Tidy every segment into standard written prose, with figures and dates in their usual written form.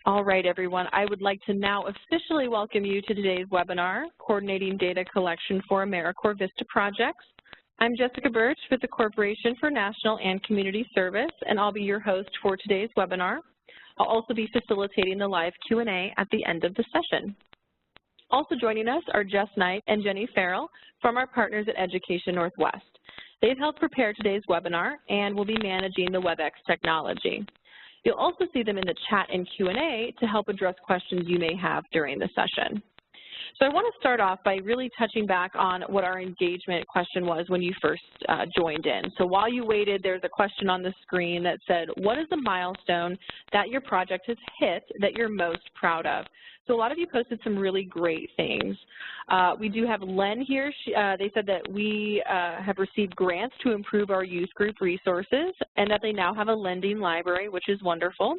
All right, everyone. I would like to now officially welcome you to today's webinar, Coordinating Data Collection for AmeriCorps VISTA Projects. I'm Jessica Birch with the Corporation for National and Community Service, and I'll be your host for today's webinar. I'll also be facilitating the live Q&A at the end of the session. Also joining us are Jess Knight and Jenny Farrell from our partners at Education Northwest. They've helped prepare today's webinar and will be managing the WebEx technology. You'll also see them in the chat and Q&A to help address questions you may have during the session. So I want to start off by really touching back on what our engagement question was when you first joined in. So while you waited, there's a question on the screen that said, what is the milestone that your project has hit that you're most proud of? So a lot of you posted some really great things. We do have Len here. They said that we have received grants to improve our youth group resources and that they now have a lending library, which is wonderful.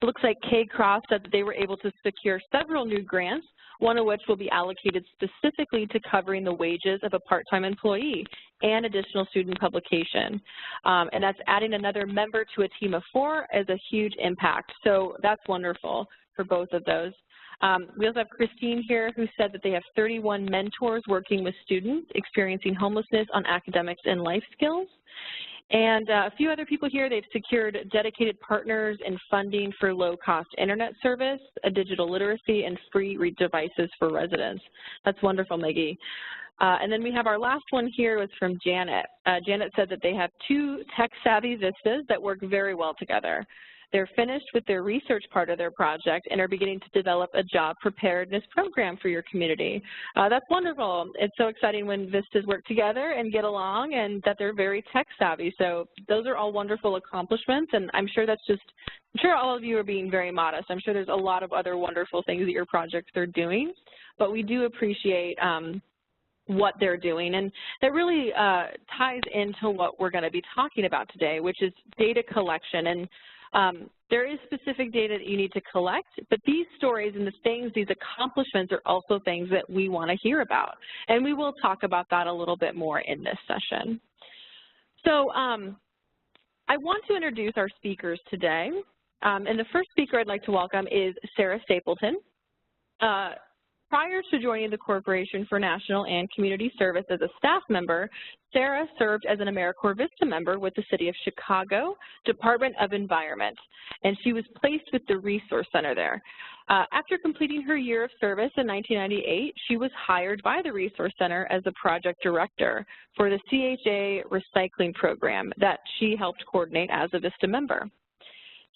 It looks like Kay Cross said that they were able to secure several new grants, one of which will be allocated specifically to covering the wages of a part-time employee and additional student publication. And that's adding another member to a team of 4 as a huge impact. So that's wonderful for both of those. We also have Christine here who said that they have 31 mentors working with students experiencing homelessness on academics and life skills. And a few other people here, they've secured dedicated partners and funding for low-cost internet service, a digital literacy, and free devices for residents. That's wonderful, Maggie. And then we have our last one here was from Janet. Janet said that they have 2 tech-savvy VISTAs that work very well together. They're finished with their research part of their project and are beginning to develop a job preparedness program for your community. That's wonderful. It's so exciting when VISTAs work together and get along and that they're very tech savvy. So those are all wonderful accomplishments, and I'm sure that's just, I'm sure all of you are being very modest. I'm sure there's a lot of other wonderful things that your projects are doing, but we do appreciate what they're doing. And that really ties into what we're going to be talking about today, which is data collection. And there is specific data that you need to collect, but these stories and the things, these accomplishments are also things that we want to hear about. And we will talk about that a little bit more in this session. So I want to introduce our speakers today. And the first speaker I'd like to welcome is Sara Stapleton. Prior to joining the Corporation for National and Community Service as a staff member, Sara served as an AmeriCorps VISTA member with the City of Chicago Department of Environment, and she was placed with the Resource Center there. After completing her year of service in 1998, she was hired by the Resource Center as the project director for the CHA recycling program that she helped coordinate as a VISTA member.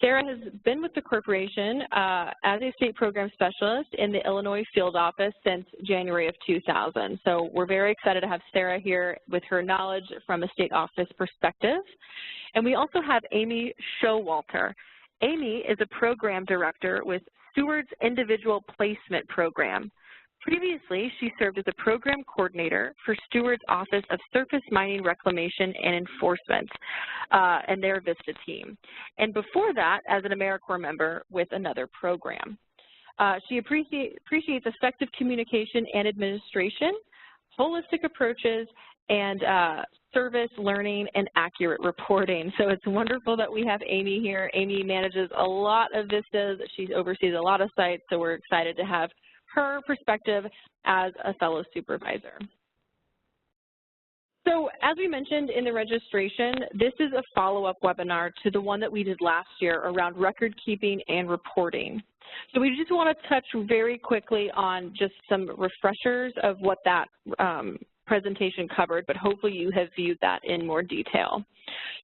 Sara has been with the Corporation as a state program specialist in the Illinois field office since January of 2000. So we're very excited to have Sara here with her knowledge from a state office perspective. And we also have Amy Showalter. Amy is a program director with Steward's Individual Placement Program. Previously, she served as a program coordinator for Steward's Office of Surface Mining Reclamation and Enforcement and their VISTA team. And before that, as an AmeriCorps member with another program. She appreciates effective communication and administration, holistic approaches, and service, learning, and accurate reporting. So it's wonderful that we have Amy here. Amy manages a lot of VISTAs. She oversees a lot of sites, so we're excited to have her perspective as a fellow supervisor. So as we mentioned in the registration, this is a follow-up webinar to the one that we did last year around record keeping and reporting. So we just want to touch very quickly on just some refreshers of what that presentation covered, but hopefully you have viewed that in more detail.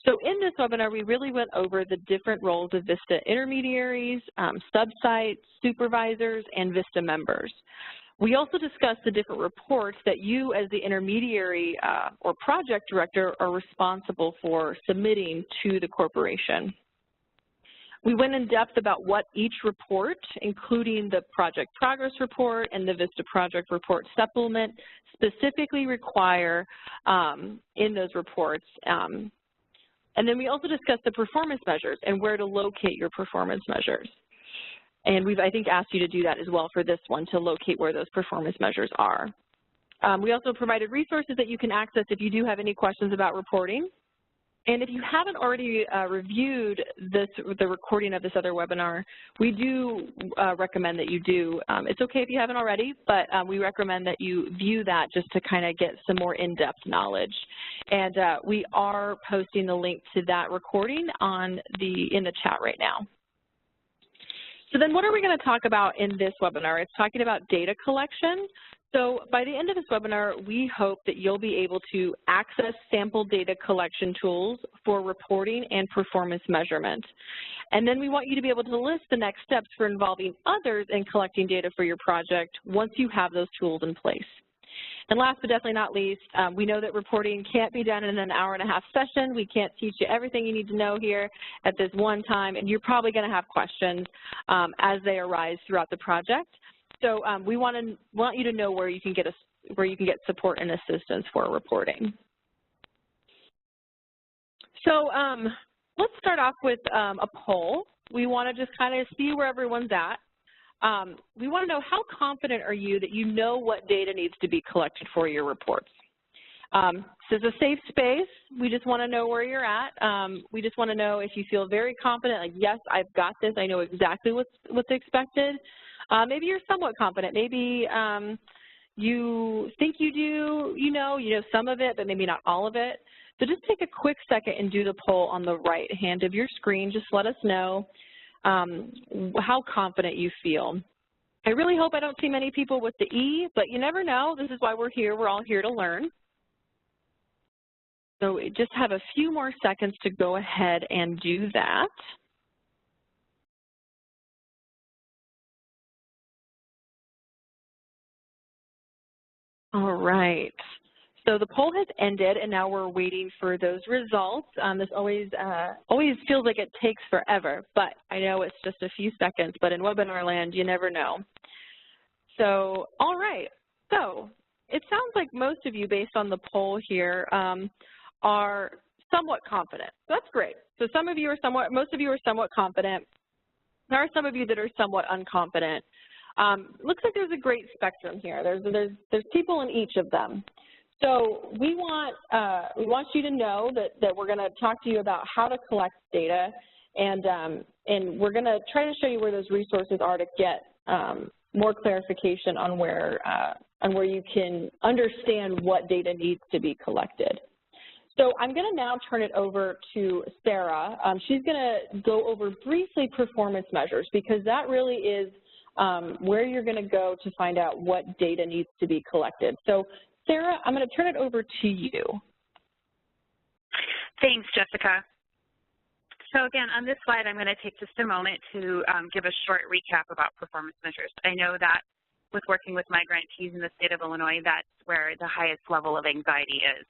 So in this webinar, we really went over the different roles of VISTA intermediaries, sub-site supervisors, and VISTA members. We also discussed the different reports that you as the intermediary or project director are responsible for submitting to the corporation. We went in depth about what each report, including the project progress report and the VISTA project report supplement, specifically require in those reports. And then we also discussed the performance measures and where to locate your performance measures. And we've, I think, asked you to do that as well for this one, to locate where those performance measures are. We also provided resources that you can access if you do have any questions about reporting. And if you haven't already reviewed the recording of this other webinar, we do recommend that you do. It's okay if you haven't already, but we recommend that you view that just to kind of get some more in-depth knowledge. And we are posting the link to that recording in the chat right now. So then what are we going to talk about in this webinar? It's talking about data collection. So by the end of this webinar, we hope that you'll be able to access sample data collection tools for reporting and performance measurement. And then we want you to be able to list the next steps for involving others in collecting data for your project once you have those tools in place. And last but definitely not least, we know that reporting can't be done in an hour-and-a-half session. We can't teach you everything you need to know here at this one time, and you're probably going to have questions as they arise throughout the project. So we want you to know where you can get support and assistance for reporting. So let's start off with a poll. We want to just kind of see where everyone's at. We want to know, how confident are you that you know what data needs to be collected for your reports? This is a safe space. We just want to know where you're at. We just want to know if you feel very confident, like, yes, I've got this. I know exactly what's expected. Maybe you're somewhat confident. Maybe you think you do, you know some of it, but maybe not all of it. So just take a quick second and do the poll on the right hand of your screen. Just let us know how confident you feel. I really hope I don't see many people with the E, but you never know. This is why we're here. We're all here to learn. So just have a few more seconds to go ahead and do that. All right, so the poll has ended, and now we're waiting for those results. This always feels like it takes forever, but I know it's just a few seconds, but in webinar land, you never know. So, all right, so it sounds like most of you, based on the poll here, are somewhat confident. So that's great. So most of you are somewhat confident. There are some of you that are somewhat unconfident. Looks like there's a great spectrum here. There's people in each of them. So we want you to know that we're going to talk to you about how to collect data, and we're going to try to show you where those resources are to get more clarification on where you can understand what data needs to be collected. So I'm going to now turn it over to Sara. She's going to go over briefly performance measures, because that really is where you're going to go to find out what data needs to be collected. So, Sara, I'm going to turn it over to you. Thanks, Jessica. So again, on this slide, I'm going to take just a moment to give a short recap about performance measures. I know that with working with my grantees in the state of Illinois, that's where the highest level of anxiety is.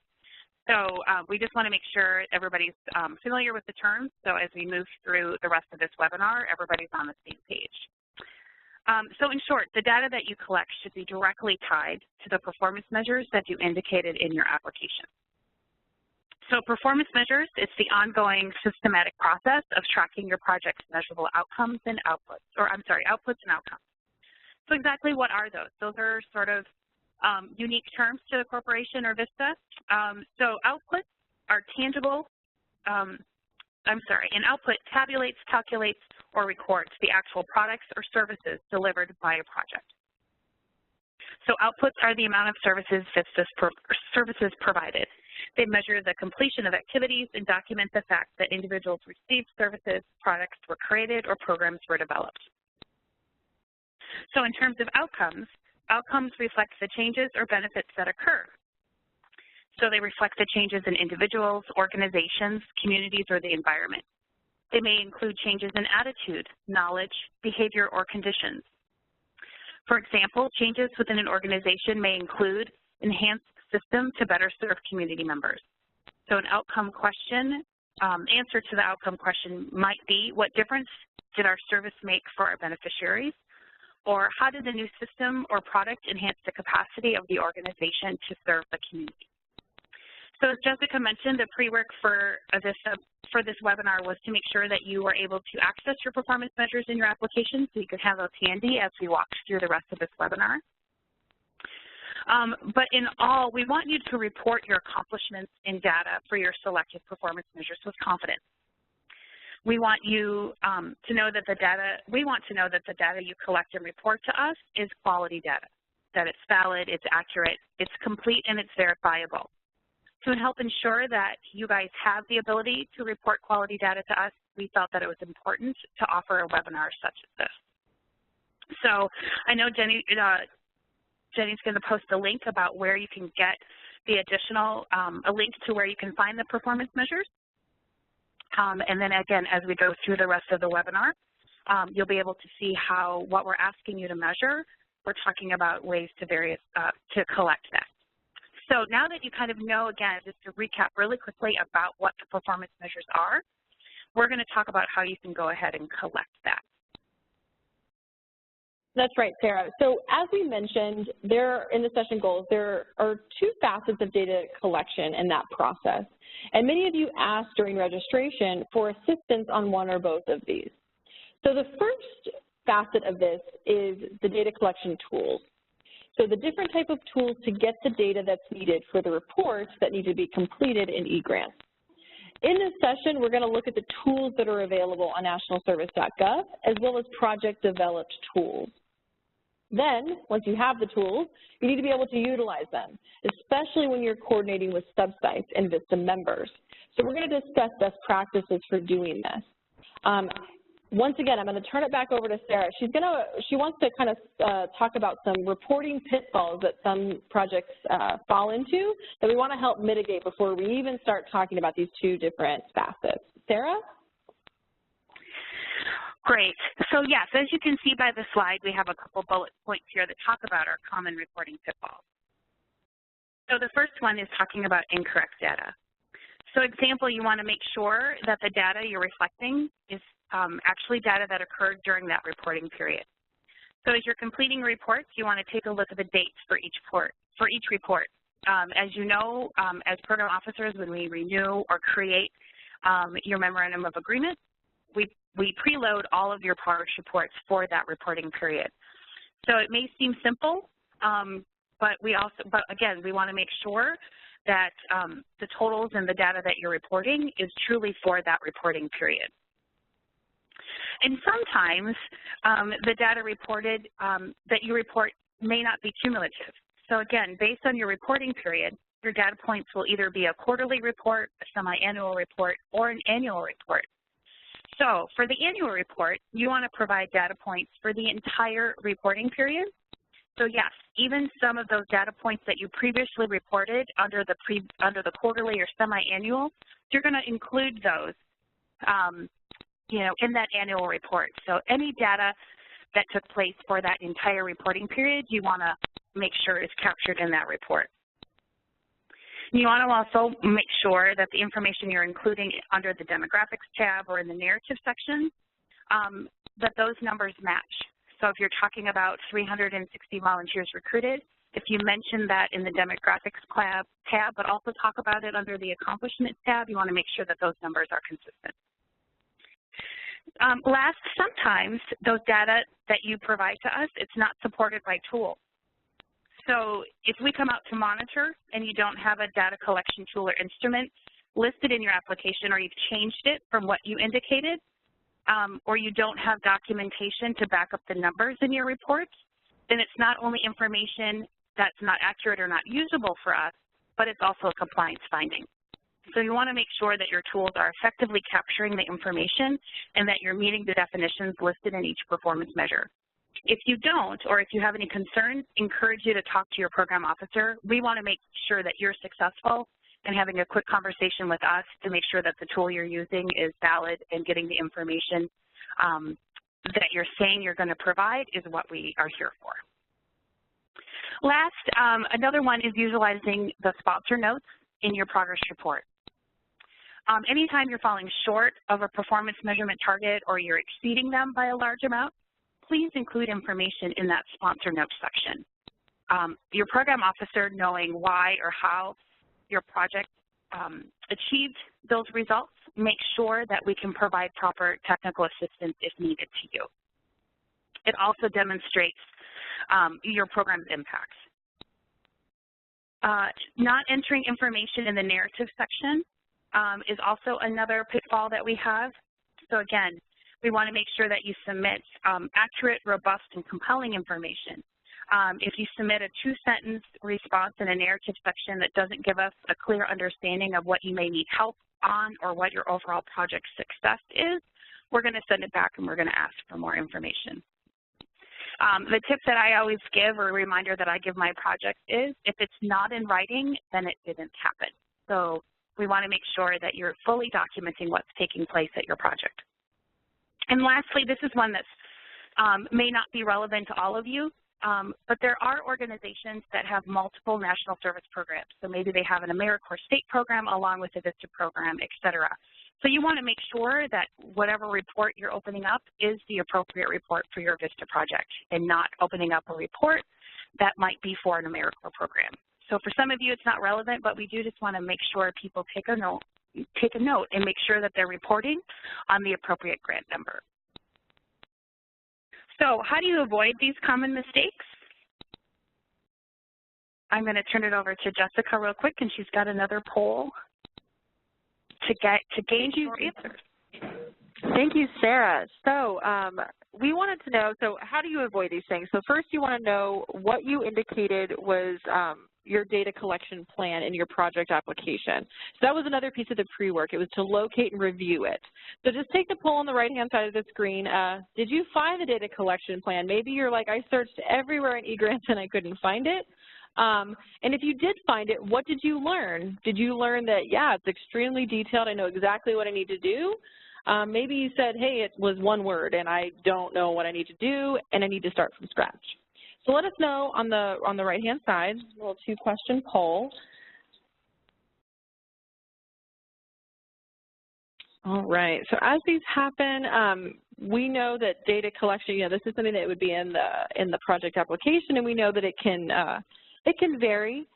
So we just want to make sure everybody's familiar with the terms, so as we move through the rest of this webinar, everybody's on the same page. So in short, the data that you collect should be directly tied to the performance measures that you indicated in your application. So performance measures, it's the ongoing systematic process of tracking your project's measurable outcomes and outputs, outputs and outcomes. So exactly what are those? Those are sort of unique terms to the corporation or VISTA. So outputs are tangible, an output tabulates, calculates, or records the actual products or services delivered by a project. So outputs are the amount of services provided. They measure the completion of activities and document the fact that individuals received services, products were created, or programs were developed. So in terms of outcomes, outcomes reflect the changes or benefits that occur. So they reflect the changes in individuals, organizations, communities, or the environment. They may include changes in attitude, knowledge, behavior, or conditions. For example, changes within an organization may include enhanced system to better serve community members. So an outcome question, answer to the outcome question might be, what difference did our service make for our beneficiaries? Or how did the new system or product enhance the capacity of the organization to serve the community? So as Jessica mentioned, the pre-work for this webinar was to make sure that you were able to access your performance measures in your application so you could have those handy as we walk through the rest of this webinar. But in all, we want you to report your accomplishments in data for your selected performance measures with confidence. We want you to know that the data you collect and report to us is quality data, that it's valid, it's accurate, it's complete, and it's verifiable. To help ensure that you guys have the ability to report quality data to us, we felt that it was important to offer a webinar such as this. So I know Jenny's going to post a link about where you can get the additional, a link to where you can find the performance measures. And then again, as we go through the rest of the webinar, you'll be able to see what we're asking you to measure. We're talking about ways to collect that. So now that you kind of know, again, just to recap really quickly about what the performance measures are, we're going to talk about how you can go ahead and collect that. That's right, Sarah. So as we mentioned, in the session goals, there are two facets of data collection in that process. And many of you asked during registration for assistance on one or both of these. So the first facet of this is the data collection tools. So the different type of tools to get the data that's needed for the reports that need to be completed in eGrants. In this session, we're going to look at the tools that are available on nationalservice.gov as well as project-developed tools. Then, once you have the tools, you need to be able to utilize them, especially when you're coordinating with subsites and VISTA members. So we're going to discuss best practices for doing this. Once again, I'm going to turn it back over to Sarah. She wants to kind of talk about some reporting pitfalls that some projects fall into that we want to help mitigate before we even start talking about these two different facets. Sarah? Great. So yes, as you can see by the slide, we have a couple bullet points here that talk about our common reporting pitfalls. So the first one is talking about incorrect data. So example, you want to make sure that the data you're reflecting is actually data that occurred during that reporting period. So as you're completing reports, you want to take a look at the dates for each report. As you know, as program officers, when we renew or create your memorandum of agreement, we preload all of your progress reports for that reporting period. So it may seem simple, but again, we want to make sure that the totals and the data that you're reporting is truly for that reporting period. And sometimes the data reported that you report may not be cumulative. So again, based on your reporting period, your data points will either be a quarterly report, a semi-annual report, or an annual report. So for the annual report, you want to provide data points for the entire reporting period. So yes, even some of those data points that you previously reported under the quarterly or semi-annual, you're going to include those in that annual report. So any data that took place for that entire reporting period, you want to make sure is captured in that report. You want to also make sure that the information you're including under the demographics tab or in the narrative section, that those numbers match. So if you're talking about 360 volunteers recruited, if you mention that in the demographics tab, but also talk about it under the accomplishments tab, you want to make sure that those numbers are consistent. Last, sometimes those data that you provide to us, it's not supported by tools. So if we come out to monitor and you don't have a data collection tool or instrument listed in your application, or you've changed it from what you indicated, or you don't have documentation to back up the numbers in your reports, then it's not only information that's not accurate or not usable for us, but it's also a compliance finding. So you want to make sure that your tools are effectively capturing the information and that you're meeting the definitions listed in each performance measure. If you don't, or if you have any concerns, encourage you to talk to your program officer. We want to make sure that you're successful and having a quick conversation with us to make sure that the tool you're using is valid and getting the information that you're saying you're going to provide is what we are here for. Last, another one is utilizing the sponsor notes in your progress report. Anytime you're falling short of a performance measurement target or you're exceeding them by a large amount, please include information in that sponsor notes section. Your program officer, knowing why or how your project achieved those results, make sure that we can provide proper technical assistance if needed to you. It also demonstrates your program's impacts. Not entering information in the narrative section is also another pitfall that we have. So again, we want to make sure that you submit accurate, robust, and compelling information. If you submit a two-sentence response in a narrative section that doesn't give us a clear understanding of what you may need help on or what your overall project success is, we're going to send it back and we're going to ask for more information. The tip that I always give, or a reminder that I give my projects, is if it's not in writing, then it didn't happen. So we want to make sure that you're fully documenting what's taking place at your project. And lastly, this is one that may not be relevant to all of you, but there are organizations that have multiple national service programs. So maybe they have an AmeriCorps state program along with a VISTA program, et cetera. So you want to make sure that whatever report you're opening up is the appropriate report for your VISTA project and not opening up a report that might be for an AmeriCorps program. So for some of you, it's not relevant, but we do just want to make sure people take a note and make sure that they're reporting on the appropriate grant number. So how do you avoid these common mistakes? I'm going to turn it over to Jessica real quick, and she's got another poll to gauge your answers. Thank you, Sarah. So we wanted to know, so how do you avoid these things? So first you want to know what you indicated was your data collection plan in your project application. So that was another piece of the pre-work. It was to locate and review it. So just take the poll on the right-hand side of the screen. Did you find the data collection plan? Maybe you're like, I searched everywhere in eGrants and I couldn't find it. And if you did find it, what did you learn? Did you learn that, yeah, it's extremely detailed, I know exactly what I need to do? Maybe you said, hey, it was one word and I don't know what I need to do and I need to start from scratch. So let us know on the right-hand side, a little two-question poll. All right, so as these happen, we know that data collection, this is something that would be in the project application, and we know that it can vary,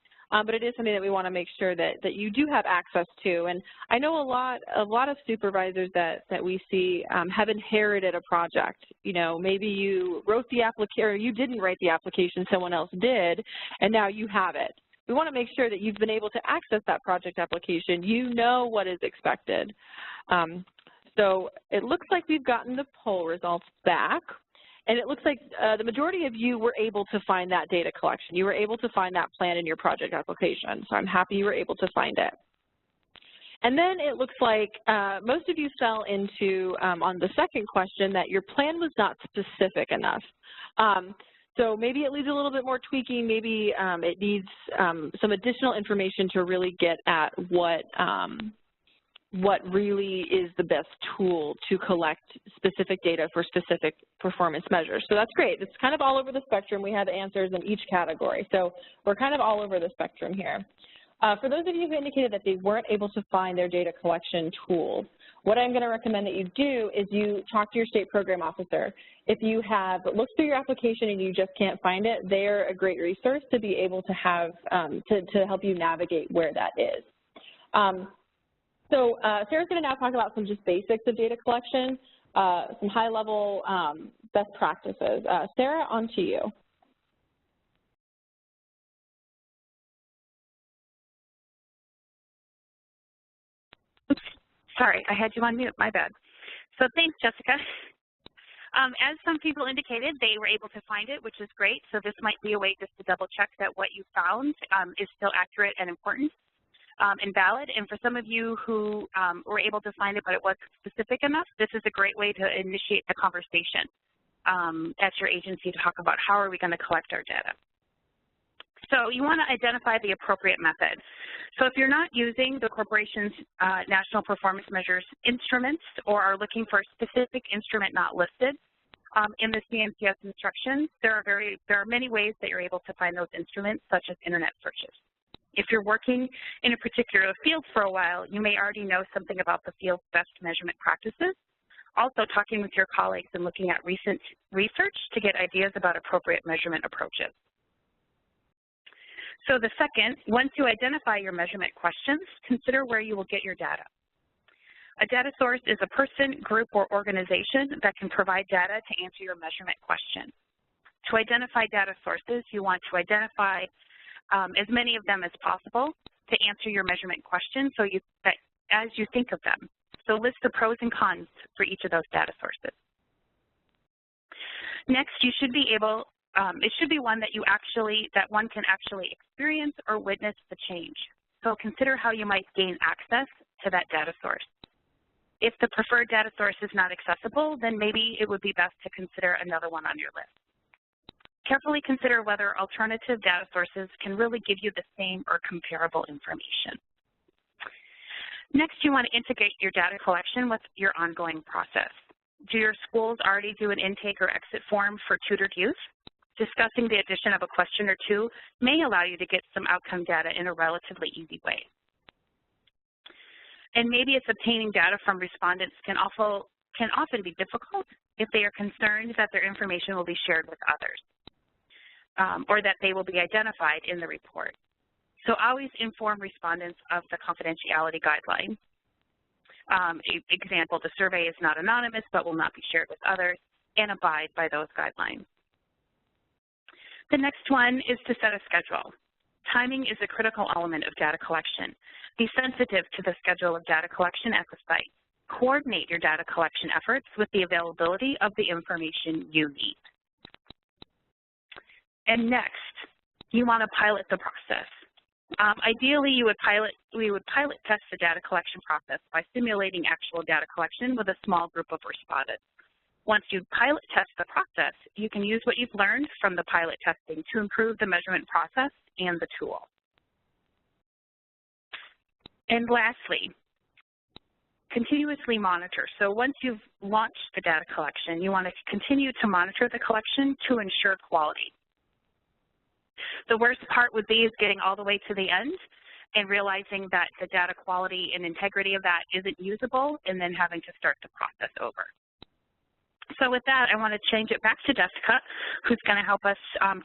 but it is something that we want to make sure that you do have access to. And I know a lot of supervisors that we see have inherited a project. Maybe you wrote the application, or you didn't write the application, someone else did, and now you have it. We want to make sure that you've been able to access that project application. You know what is expected. So it looks like we've gotten the poll results back. And it looks like the majority of you were able to find that data collection. You were able to find that plan in your project application. So I'm happy you were able to find it. And then it looks like most of you fell into, on the second question, that your plan was not specific enough. So maybe it needs a little bit more tweaking. Maybe it needs some additional information to really get at what really is the best tool to collect specific data for specific performance measures. So that's great. It's kind of all over the spectrum. We have answers in each category. So we're kind of all over the spectrum here. For those of you who indicated that they weren't able to find their data collection tools, what I'm going to recommend that you do is you talk to your state program officer. If you have looked through your application and you just can't find it, they're a great resource to be able to have, to help you navigate where that is. So Sarah's going to now talk about some just basics of data collection, some high-level best practices. Sarah, on to you. Oops, sorry, I had you on mute, my bad. So thanks, Jessica. As some people indicated, they were able to find it, which is great. So this might be a way just to double check that what you found is still accurate and important. And valid, and for some of you who were able to find it but it wasn't specific enough, this is a great way to initiate the conversation at your agency to talk about how are we going to collect our data. So you want to identify the appropriate method. So if you're not using the corporation's national performance measures instruments or are looking for a specific instrument not listed in the CNPS instructions, there are many ways that you're able to find those instruments, such as internet searches. If you're working in a particular field for a while, you may already know something about the field's best measurement practices. Also, talking with your colleagues and looking at recent research to get ideas about appropriate measurement approaches. So the second, once you identify your measurement questions, consider where you will get your data. A data source is a person, group, or organization that can provide data to answer your measurement question. To identify data sources, you want to identify as many of them as possible to answer your measurement questions as you think of them. So list the pros and cons for each of those data sources. Next, you should be able, it should be one that one can actually experience or witness the change. So consider how you might gain access to that data source. If the preferred data source is not accessible, then maybe it would be best to consider another one on your list. Carefully consider whether alternative data sources can really give you the same or comparable information. Next, you want to integrate your data collection with your ongoing process. Do your schools already do an intake or exit form for tutored youth? Discussing the addition of a question or two may allow you to get some outcome data in a relatively easy way. And maybe it's obtaining data from respondents can often be difficult if they are concerned that their information will be shared with others, or that they will be identified in the report. So always inform respondents of the confidentiality guidelines. Example, the survey is not anonymous but will not be shared with others, and abide by those guidelines. The next one is to set a schedule. Timing is a critical element of data collection. Be sensitive to the schedule of data collection at the site. Coordinate your data collection efforts with the availability of the information you need. And next, you want to pilot the process. Ideally, we would pilot test the data collection process by simulating actual data collection with a small group of respondents. Once you pilot test the process, you can use what you've learned from the pilot testing to improve the measurement process and the tool. And lastly, continuously monitor. So once you've launched the data collection, you want to continue to monitor the collection to ensure quality. The worst part would be getting all the way to the end and realizing that the data quality and integrity of that isn't usable and then having to start the process over. So with that, I want to change it back to Jessica, who's going to help us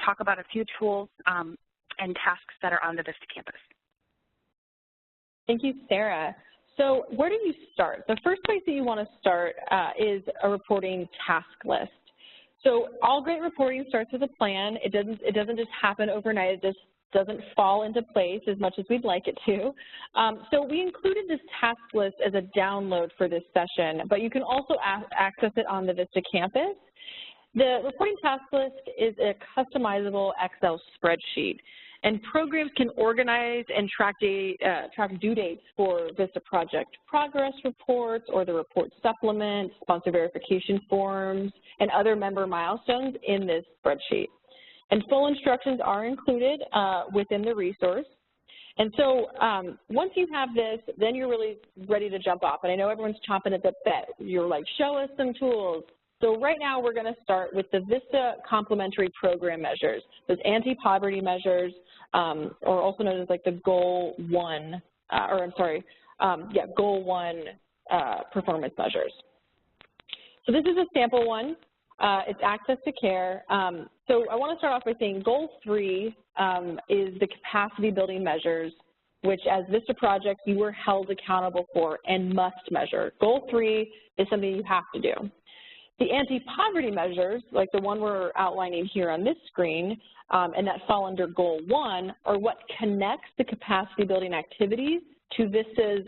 talk about a few tools and tasks that are on the VISTA campus. Thank you, Sarah. So where do you start? The first place that you want to start is a reporting task list. So all great reporting starts with a plan. It doesn't just happen overnight. It just doesn't fall into place as much as we'd like it to. So we included this task list as a download for this session, but you can also access it on the VISTA campus. The reporting task list is a customizable Excel spreadsheet, and programs can organize and track due dates for VISTA project progress reports or the report supplement, sponsor verification forms, and other member milestones in this spreadsheet. And full instructions are included within the resource. And so once you have this, then you're really ready to jump off. And I know everyone's chomping at the bit. You're like, show us some tools. So right now we're going to start with the VISTA complementary program measures, those anti-poverty measures, or also known as like the Goal 1, Goal 1 performance measures. So this is a sample one. It's access to care. So I want to start off by saying Goal 3 is the capacity building measures, which as VISTA projects you are held accountable for and must measure. Goal 3 is something you have to do. The anti-poverty measures, like the one we're outlining here on this screen, and that fall under Goal 1, are what connects the capacity building activities to VISTA's,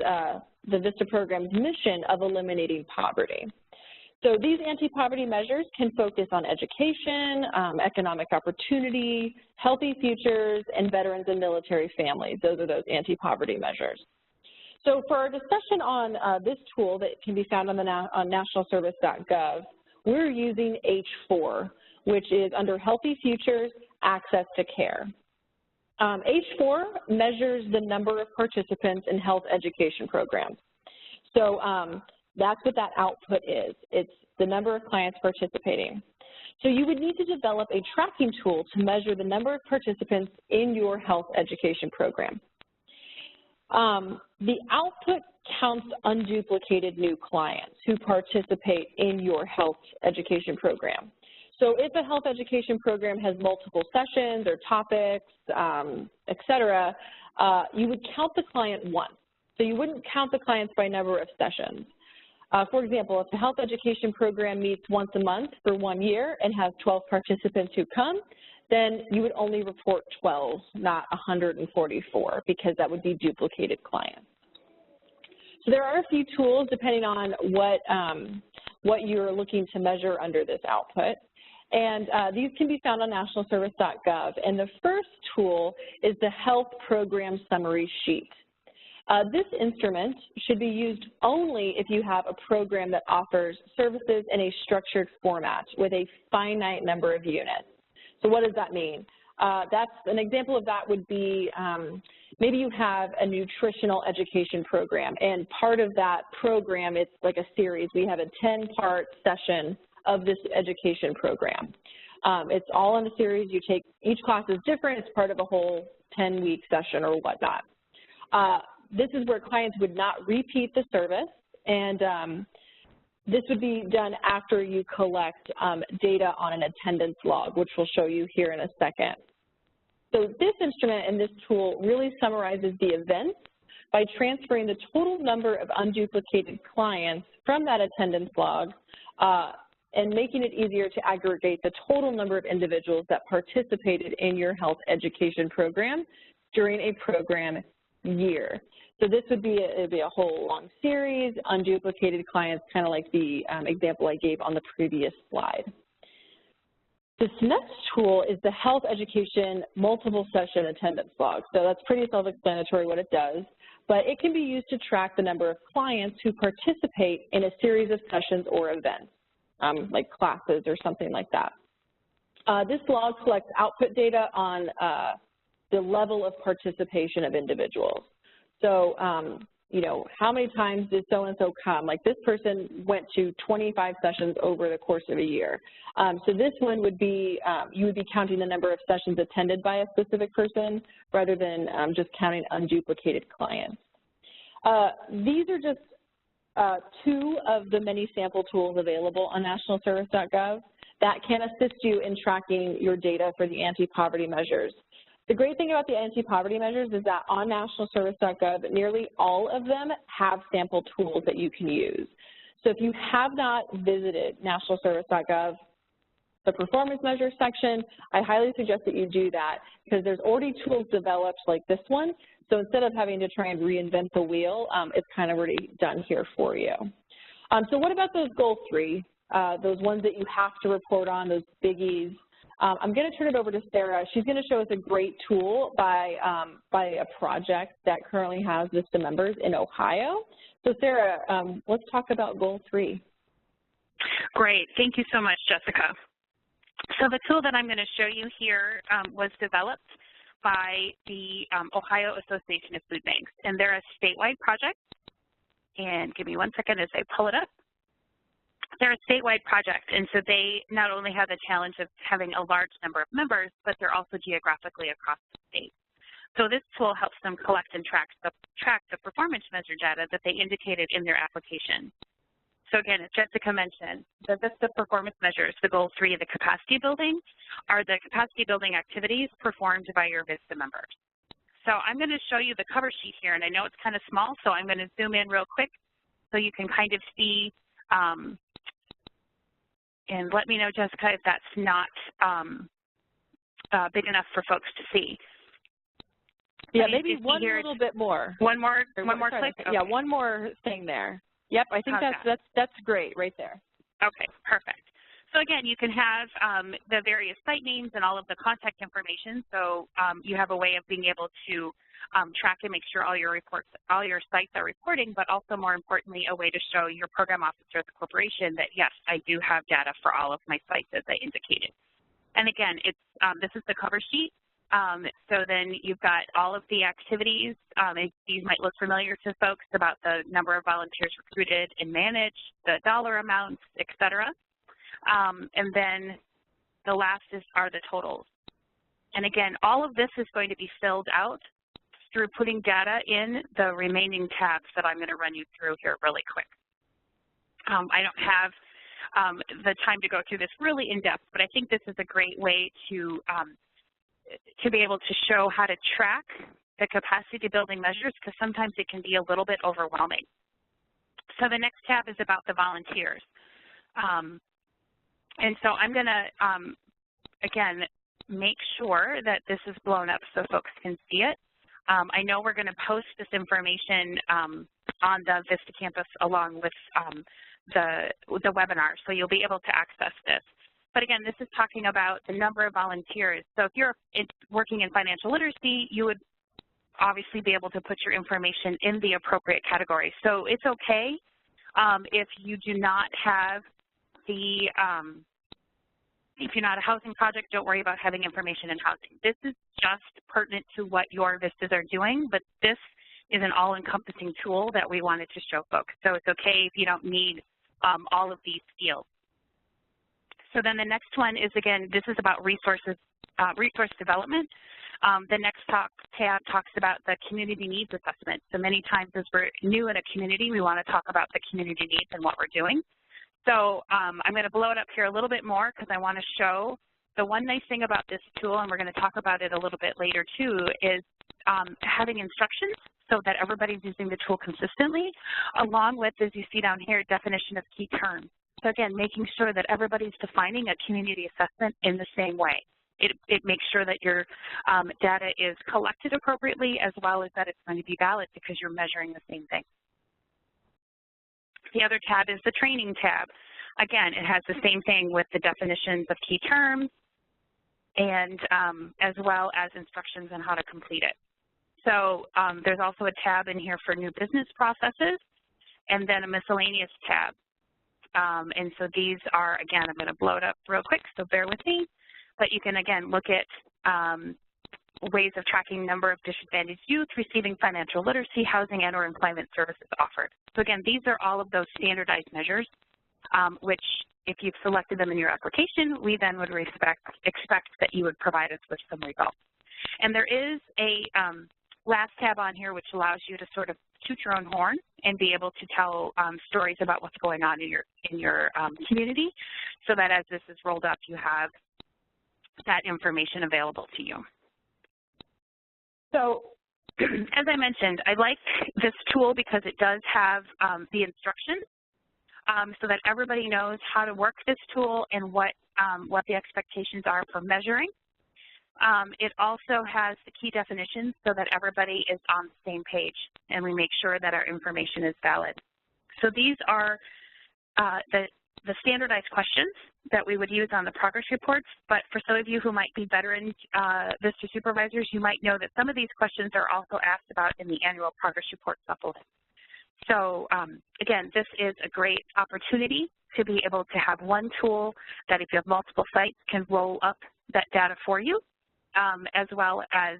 the VISTA program's mission of eliminating poverty. So these anti-poverty measures can focus on education, economic opportunity, healthy futures, and veterans and military families. Those are those anti-poverty measures. So for our discussion on this tool that can be found on nationalservice.gov, we're using H4, which is under Healthy Futures, Access to Care. H4 measures the number of participants in health education programs. So that's what that output is. It's the number of clients participating. So you would need to develop a tracking tool to measure the number of participants in your health education program. The output counts unduplicated new clients who participate in your health education program. So if a health education program has multiple sessions or topics, et cetera, you would count the client once. So you wouldn't count the clients by number of sessions. For example, if the health education program meets once a month for 1 year and has 12 participants who come, then you would only report 12, not 144, because that would be duplicated clients. So there are a few tools depending on what you're looking to measure under this output. And these can be found on nationalservice.gov. And the first tool is the Health Program Summary Sheet. This instrument should be used only if you have a program that offers services in a structured format with a finite number of units. So what does that mean? That's an example of that would be maybe you have a nutritional education program, and part of that program, it's like a series. We have a 10-part session of this education program. It's all in a series. You take, each class is different. It's part of a whole 10-week session or whatnot. This is where clients would not repeat the service, and this would be done after you collect data on an attendance log, which we'll show you here in a second. So this instrument and this tool really summarizes the events by transferring the total number of unduplicated clients from that attendance log and making it easier to aggregate the total number of individuals that participated in your health education program during a program year. So this would be a whole long series, unduplicated clients, kind of like the example I gave on the previous slide. This next tool is the Health Education Multiple Session Attendance Log. So that's pretty self-explanatory what it does, but it can be used to track the number of clients who participate in a series of sessions or events, like classes or something like that. This log collects output data on the level of participation of individuals. So, you know, how many times did so-and-so come? Like this person went to 25 sessions over the course of a year. So this one would be, you would be counting the number of sessions attended by a specific person rather than just counting unduplicated clients. These are just two of the many sample tools available on nationalservice.gov that can assist you in tracking your data for the anti-poverty measures. The great thing about the anti-poverty measures is that on nationalservice.gov, nearly all of them have sample tools that you can use. So if you have not visited nationalservice.gov, the performance measures section, I highly suggest that you do that because there's already tools developed like this one. So instead of having to try and reinvent the wheel, it's kind of already done here for you. So what about those goal 3, those ones that you have to report on, those biggies? I'm going to turn it over to Sara. She's going to show us a great tool by a project that currently has VISTA members in Ohio. So Sara, let's talk about goal 3. Great. Thank you so much, Jessica. So the tool that I'm going to show you here was developed by the Ohio Association of Food Banks, and they're a statewide project. And give me one second as I pull it up. They're a statewide project, and so they not only have the challenge of having a large number of members, but they're also geographically across the state. So this tool helps them collect and track the performance measure data that they indicated in their application. So again, as Jessica mentioned, the VISTA performance measures, the goal 3 of the capacity building, are the capacity building activities performed by your VISTA members. So I'm going to show you the cover sheet here, and I know it's kind of small, so I'm going to zoom in real quick so you can kind of see. And let me know, Jessica, if that's not big enough for folks to see. Yeah, maybe one little bit more. One more click? Okay. Yeah, one more thing there. Yep, I think that's great right there. Okay, perfect. So again, you can have the various site names and all of the contact information. So you have a way of being able to track and make sure all your sites are reporting, but also more importantly, a way to show your program officer at the corporation that yes, I do have data for all of my sites as I indicated. And again, it's this is the cover sheet. So then you've got all of the activities. These might look familiar to folks about the number of volunteers recruited and managed, the dollar amounts, et cetera. And then the last are the totals. And again, all of this is going to be filled out through putting data in the remaining tabs that I'm going to run you through here really quick. I don't have the time to go through this really in depth, but I think this is a great way to be able to show how to track the capacity building measures, because sometimes it can be a little bit overwhelming. So the next tab is about the volunteers. And so I'm going to, again, make sure that this is blown up so folks can see it. I know we're going to post this information on the VISTA campus along with the webinar, so you'll be able to access this. But again, this is talking about the number of volunteers. So if you're working in financial literacy, you would obviously be able to put your information in the appropriate category. So it's okay if you do not have the, if you're not a housing project, don't worry about having information in housing. This is just pertinent to what your VISTAs are doing, but this is an all-encompassing tool that we wanted to show folks. So it's okay if you don't need all of these fields. So then the next one is, again, this is about resources, resource development. The next tab talks about the community needs assessment. So many times as we're new in a community, we want to talk about the community needs and what we're doing. So I'm going to blow it up here a little bit more because I want to show the one nice thing about this tool, and we're going to talk about it a little bit later too, is having instructions so that everybody's using the tool consistently, along with, as you see down here, definition of key terms. So again, making sure that everybody's defining a community assessment in the same way. It makes sure that your data is collected appropriately, as well as that it's going to be valid because you're measuring the same thing. The other tab is the training tab. Again, it has the same thing with the definitions of key terms and as well as instructions on how to complete it. So there's also a tab in here for new business processes and then a miscellaneous tab. And so these are, again, I'm going to blow it up real quick, so bear with me. But you can, again, look at ways of tracking number of disadvantaged youth receiving financial literacy, housing, and or employment services offered. So again, these are all of those standardized measures, which if you've selected them in your application, we then would expect that you would provide us with some results. And there is a last tab on here which allows you to sort of toot your own horn and be able to tell stories about what's going on in your community, so that as this is rolled up, you have that information available to you. So as I mentioned, I like this tool because it does have the instructions so that everybody knows how to work this tool and what the expectations are for measuring. It also has the key definitions so that everybody is on the same page and we make sure that our information is valid. So these are the standardized questions that we would use on the progress reports, but for some of you who might be veteran VISTA supervisors, you might know that some of these questions are also asked about in the annual progress report supplement. So again, this is a great opportunity to be able to have one tool that if you have multiple sites can roll up that data for you, as well as,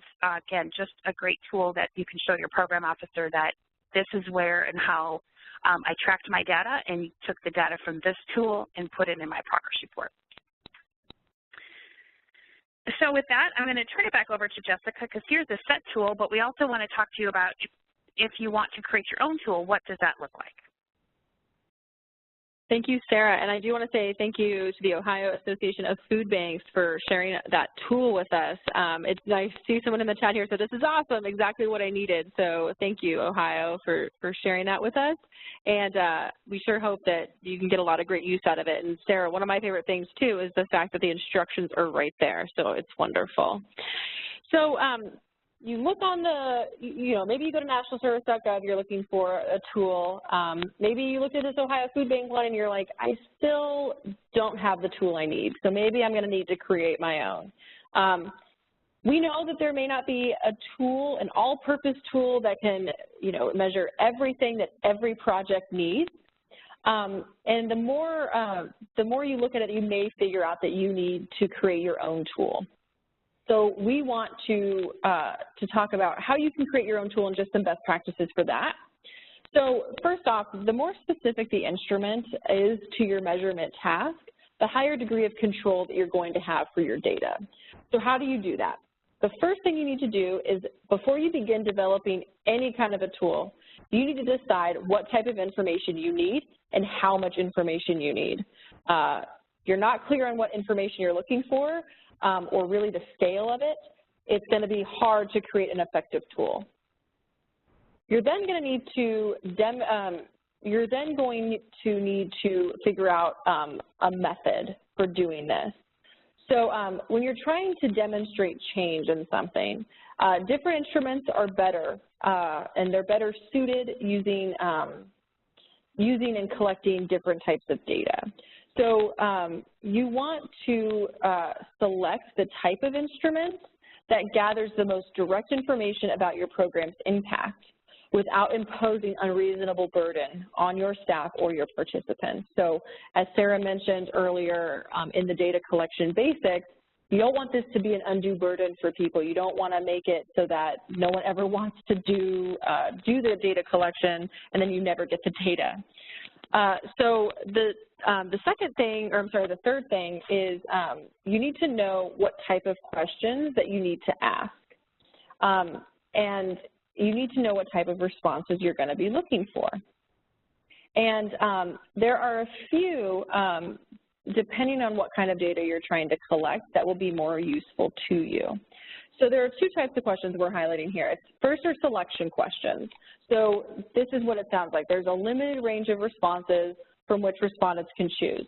again, just a great tool that you can show your program officer that this is where and how I tracked my data and took the data from this tool and put it in my progress report. So with that, I'm going to turn it back over to Jessica because here's a set tool, but we also want to talk to you about if you want to create your own tool, what does that look like? Thank you, Sarah. And I do want to say thank you to the Ohio Association of Food Banks for sharing that tool with us. I see someone in the chat here, so this is awesome, exactly what I needed. So thank you, Ohio, for sharing that with us. And we sure hope that you can get a lot of great use out of it. And Sarah, one of my favorite things, too, is the fact that the instructions are right there. So it's wonderful. So you look on the, maybe you go to nationalservice.gov, you're looking for a tool. Maybe you looked at this Ohio Food Bank one and you're like, I still don't have the tool I need, so maybe I'm going to need to create my own. We know that there may not be a tool, an all-purpose tool that can, measure everything that every project needs. And the more you look at it, you may figure out that you need to create your own tool. So we want to talk about how you can create your own tool and just some best practices for that. So first off, the more specific the instrument is to your measurement task, the higher degree of control that you're going to have for your data. So how do you do that? The first thing you need to do is, before you begin developing any kind of a tool, you need to decide what type of information you need and how much information you need. You're not clear on what information you're looking for, or really the scale of it, it's going to be hard to create an effective tool. You're then going to need to figure out a method for doing this. So when you're trying to demonstrate change in something, different instruments are better, and they're better suited using and collecting different types of data. So you want to select the type of instrument that gathers the most direct information about your program's impact without imposing unreasonable burden on your staff or your participants. So as Sara mentioned earlier in the data collection basics, you don't want this to be an undue burden for people. You don't want to make it so that no one ever wants to do the data collection and then you never get the data. So the third thing is you need to know what type of questions that you need to ask. And you need to know what type of responses you're going to be looking for. And there are a few, depending on what kind of data you're trying to collect, that will be more useful to you. So there are two types of questions we're highlighting here. First are selection questions. So this is what it sounds like. There's a limited range of responses from which respondents can choose.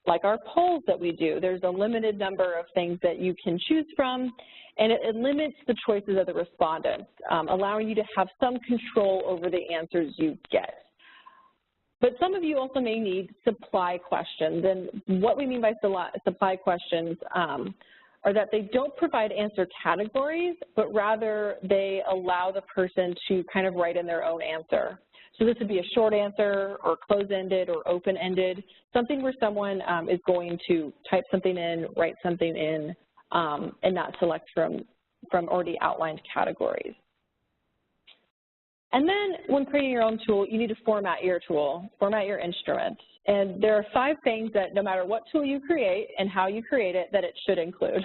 Like our polls that we do, there's a limited number of things that you can choose from, and it limits the choices of the respondents, allowing you to have some control over the answers you get. But some of you also may need supply questions, and what we mean by supply questions are that they don't provide answer categories, but rather they allow the person to kind of write in their own answer. So this would be a short answer or close-ended or open-ended, something where someone is going to type something in, write something in, and not select from already outlined categories. And then when creating your own tool, you need to format your tool, format your instrument. And there are 5 things that no matter what tool you create and how you create it, that it should include.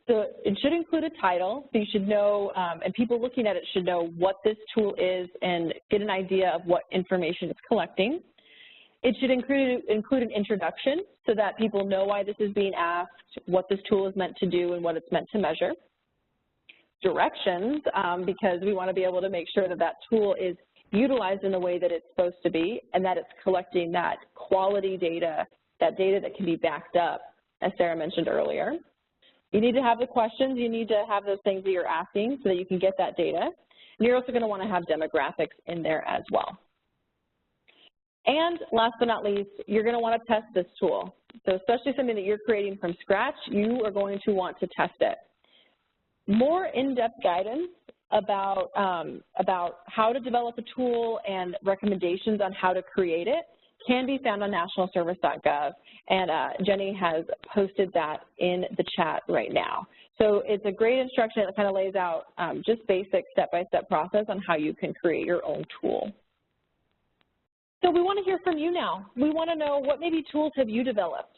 So it should include a title, so you should know, and people looking at it should know what this tool is and get an idea of what information it's collecting. It should include an introduction so that people know why this is being asked, what this tool is meant to do, and what it's meant to measure. Directions, because we want to be able to make sure that that tool is utilized in the way that it's supposed to be and that it's collecting that quality data, that data that can be backed up, as Sara mentioned earlier. You need to have the questions. You need to have those things that you're asking so that you can get that data. And you're also going to want to have demographics in there as well. And last but not least, you're going to want to test this tool. So especially something that you're creating from scratch, you are going to want to test it. More in-depth guidance about how to develop a tool and recommendations on how to create it can be found on nationalservice.gov, and Jenny has posted that in the chat right now. So it's a great instruction that kind of lays out just basic step-by-step process on how you can create your own tool. So we want to hear from you now. We want to know what maybe tools have you developed?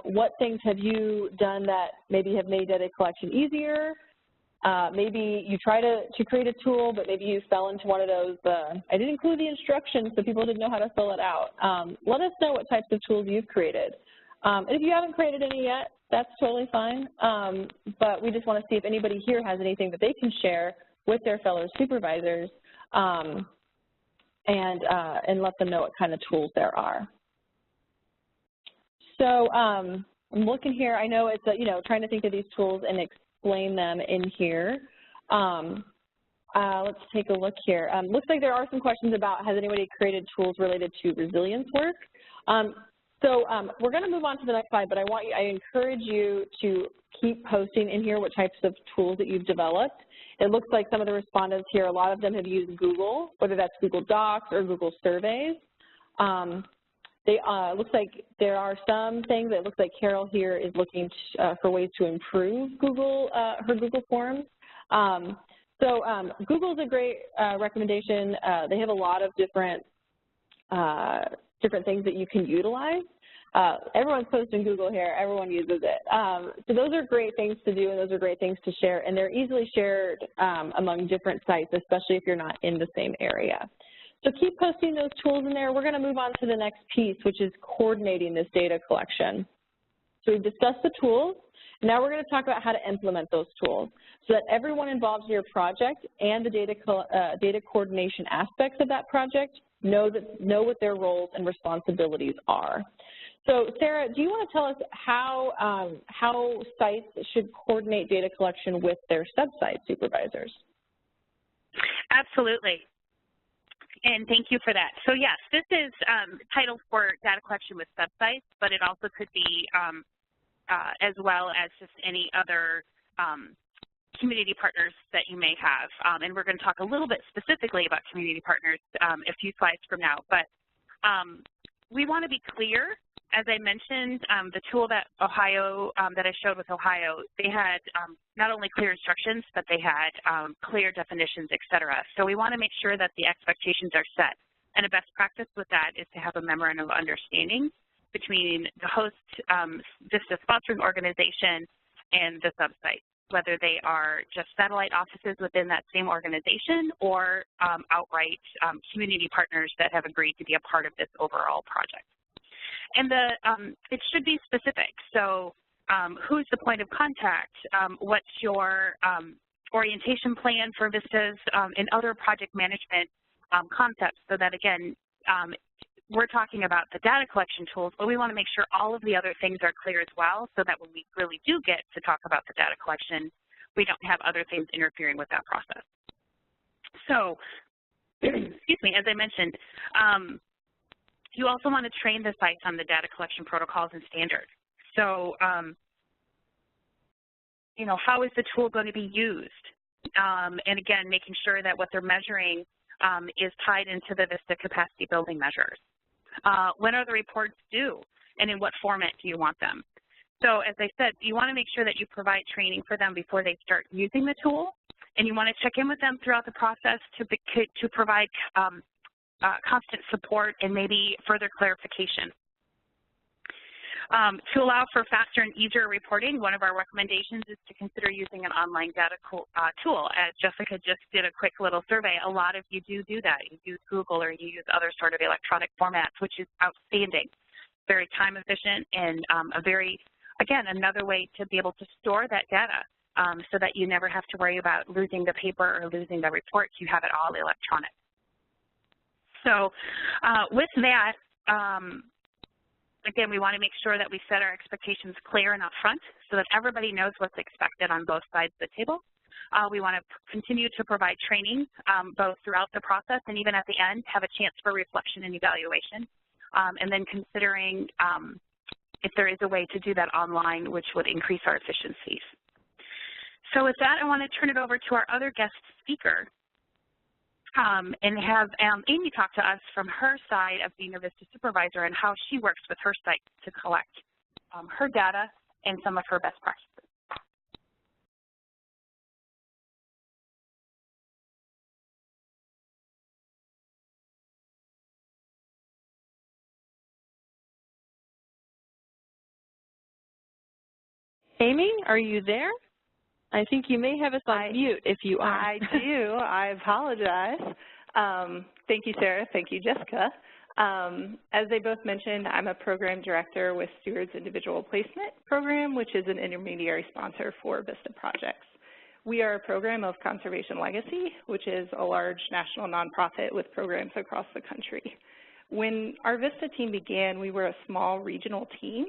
What things have you done that maybe have made data collection easier? Maybe you try to create a tool, but maybe you fell into one of those, I didn't include the instructions so people didn't know how to fill it out. Let us know what types of tools you've created. And if you haven't created any yet, that's totally fine. But we just want to see if anybody here has anything that they can share with their fellow supervisors and let them know what kind of tools there are. So I'm looking here. I know it's, trying to think of these tools and explain them in here. Let's take a look here. Looks like there are some questions about has anybody created tools related to resilience work. So we're going to move on to the next slide, but I encourage you to keep posting in here what types of tools that you've developed. It looks like some of the respondents here, a lot of them have used Google, whether that's Google Docs or Google Surveys. Looks like there are some things that looks like Carol here is looking for ways to improve her Google Forms. Google's a great recommendation. They have a lot of different things that you can utilize. Everyone's posting Google here. Everyone uses it. So those are great things to do, and those are great things to share, and they're easily shared among different sites, especially if you're not in the same area. So keep posting those tools in there. We're going to move on to the next piece, which is coordinating this data collection. So we've discussed the tools. Now we're going to talk about how to implement those tools so that everyone involved in your project and the data coordination aspects of that project know what their roles and responsibilities are. So, Sarah, do you want to tell us how sites should coordinate data collection with their sub-site supervisors? Absolutely. And thank you for that. So yes, this is titled for data collection with sub-sites, but it also could be as well as just any other community partners that you may have. And we're going to talk a little bit specifically about community partners a few slides from now. But we want to be clear. As I mentioned, the tool that that I showed with Ohio, they had not only clear instructions, but they had clear definitions, et cetera. So we want to make sure that the expectations are set. And a best practice with that is to have a memorandum of understanding between the host VISTA sponsoring organization and the sub-site, whether they are just satellite offices within that same organization or outright community partners that have agreed to be a part of this overall project. And it should be specific. So who's the point of contact? What's your orientation plan for VISTAs and other project management concepts, so that, again, we're talking about the data collection tools, but we want to make sure all of the other things are clear as well, so that when we really do get to talk about the data collection, we don't have other things interfering with that process. So, excuse me, as I mentioned, you also want to train the sites on the data collection protocols and standards. So, you know, how is the tool going to be used? And again, making sure that what they're measuring is tied into the VISTA capacity building measures. When are the reports due, and in what format do you want them? So, as I said, you want to make sure that you provide training for them before they start using the tool, and you want to check in with them throughout the process to provide constant support and maybe further clarification. To allow for faster and easier reporting, one of our recommendations is to consider using an online data tool. As Jessica just did a quick little survey, a lot of you do that. You use Google or you use other sort of electronic formats, which is outstanding. Very time efficient and again, another way to be able to store that data so that you never have to worry about losing the paper or losing the reports. You have it all electronic. So with that, again, we want to make sure that we set our expectations clear and upfront so that everybody knows what's expected on both sides of the table. We want to continue to provide training both throughout the process and even at the end, have a chance for reflection and evaluation, and then considering if there is a way to do that online, which would increase our efficiencies. So with that, I want to turn it over to our other guest speaker, and have Amy talk to us from her side of being a VISTA supervisor and how she works with her site to collect her data and some of her best practices. Amy, are you there? I think you may have us on mute if you are. I do. I apologize. Thank you, Sarah. Thank you, Jessica. As they both mentioned, I'm a program director with Steward's Individual Placement Program, which is an intermediary sponsor for VISTA projects. We are a program of Conservation Legacy, which is a large national nonprofit with programs across the country. When our VISTA team began, we were a small regional team,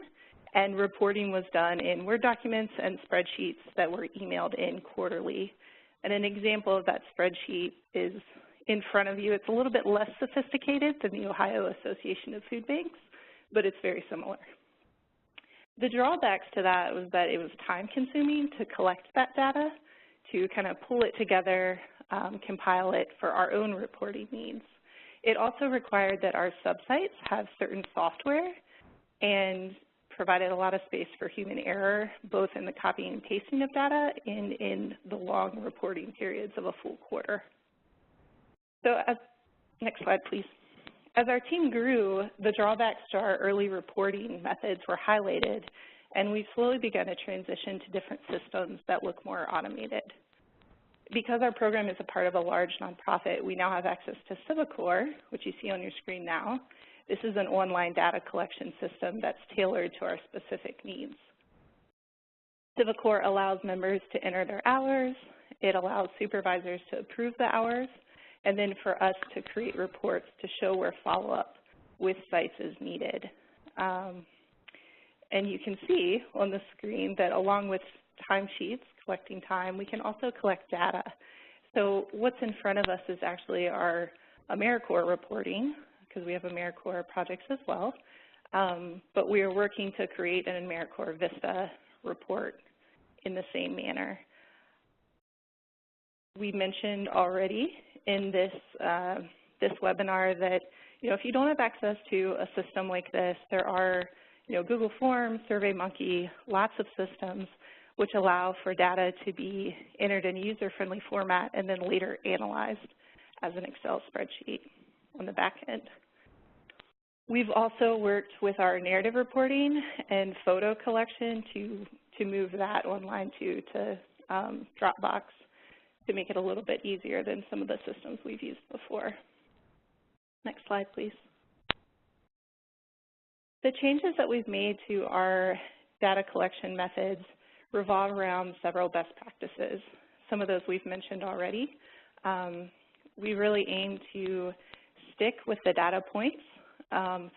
and reporting was done in Word documents and spreadsheets that were emailed in quarterly. And an example of that spreadsheet is in front of you. It's a little bit less sophisticated than the Ohio Association of Food Banks, but it's very similar. The drawbacks to that was that it was time-consuming to collect that data, to kind of pull it together, compile it for our own reporting needs. It also required that our sub-sites have certain software and provided a lot of space for human error, both in the copying and pasting of data and in the long reporting periods of a full quarter. So next slide, please. As our team grew, the drawbacks to our early reporting methods were highlighted, and we've slowly begun to transition to different systems that look more automated. Because our program is a part of a large nonprofit, we now have access to Civic, which you see on your screen now. This is an online data collection system that's tailored to our specific needs. Civic allows members to enter their hours. It allows supervisors to approve the hours, and then for us to create reports to show where follow-up with sites is needed. And you can see on the screen that along with timesheets, collecting time, we can also collect data. So what's in front of us is actually our AmeriCorps reporting, because we have AmeriCorps projects as well. But we are working to create an AmeriCorps VISTA report in the same manner. We mentioned already in this, this webinar that, if you don't have access to a system like this, there are, Google Forms, SurveyMonkey, lots of systems which allow for data to be entered in a user-friendly format and then later analyzed as an Excel spreadsheet on the back end. We've also worked with our narrative reporting and photo collection to move that online too to Dropbox to make it a little bit easier than some of the systems we've used before. Next slide, please. The changes that we've made to our data collection methods revolve around several best practices. Some of those we've mentioned already. We really aim to stick with the data points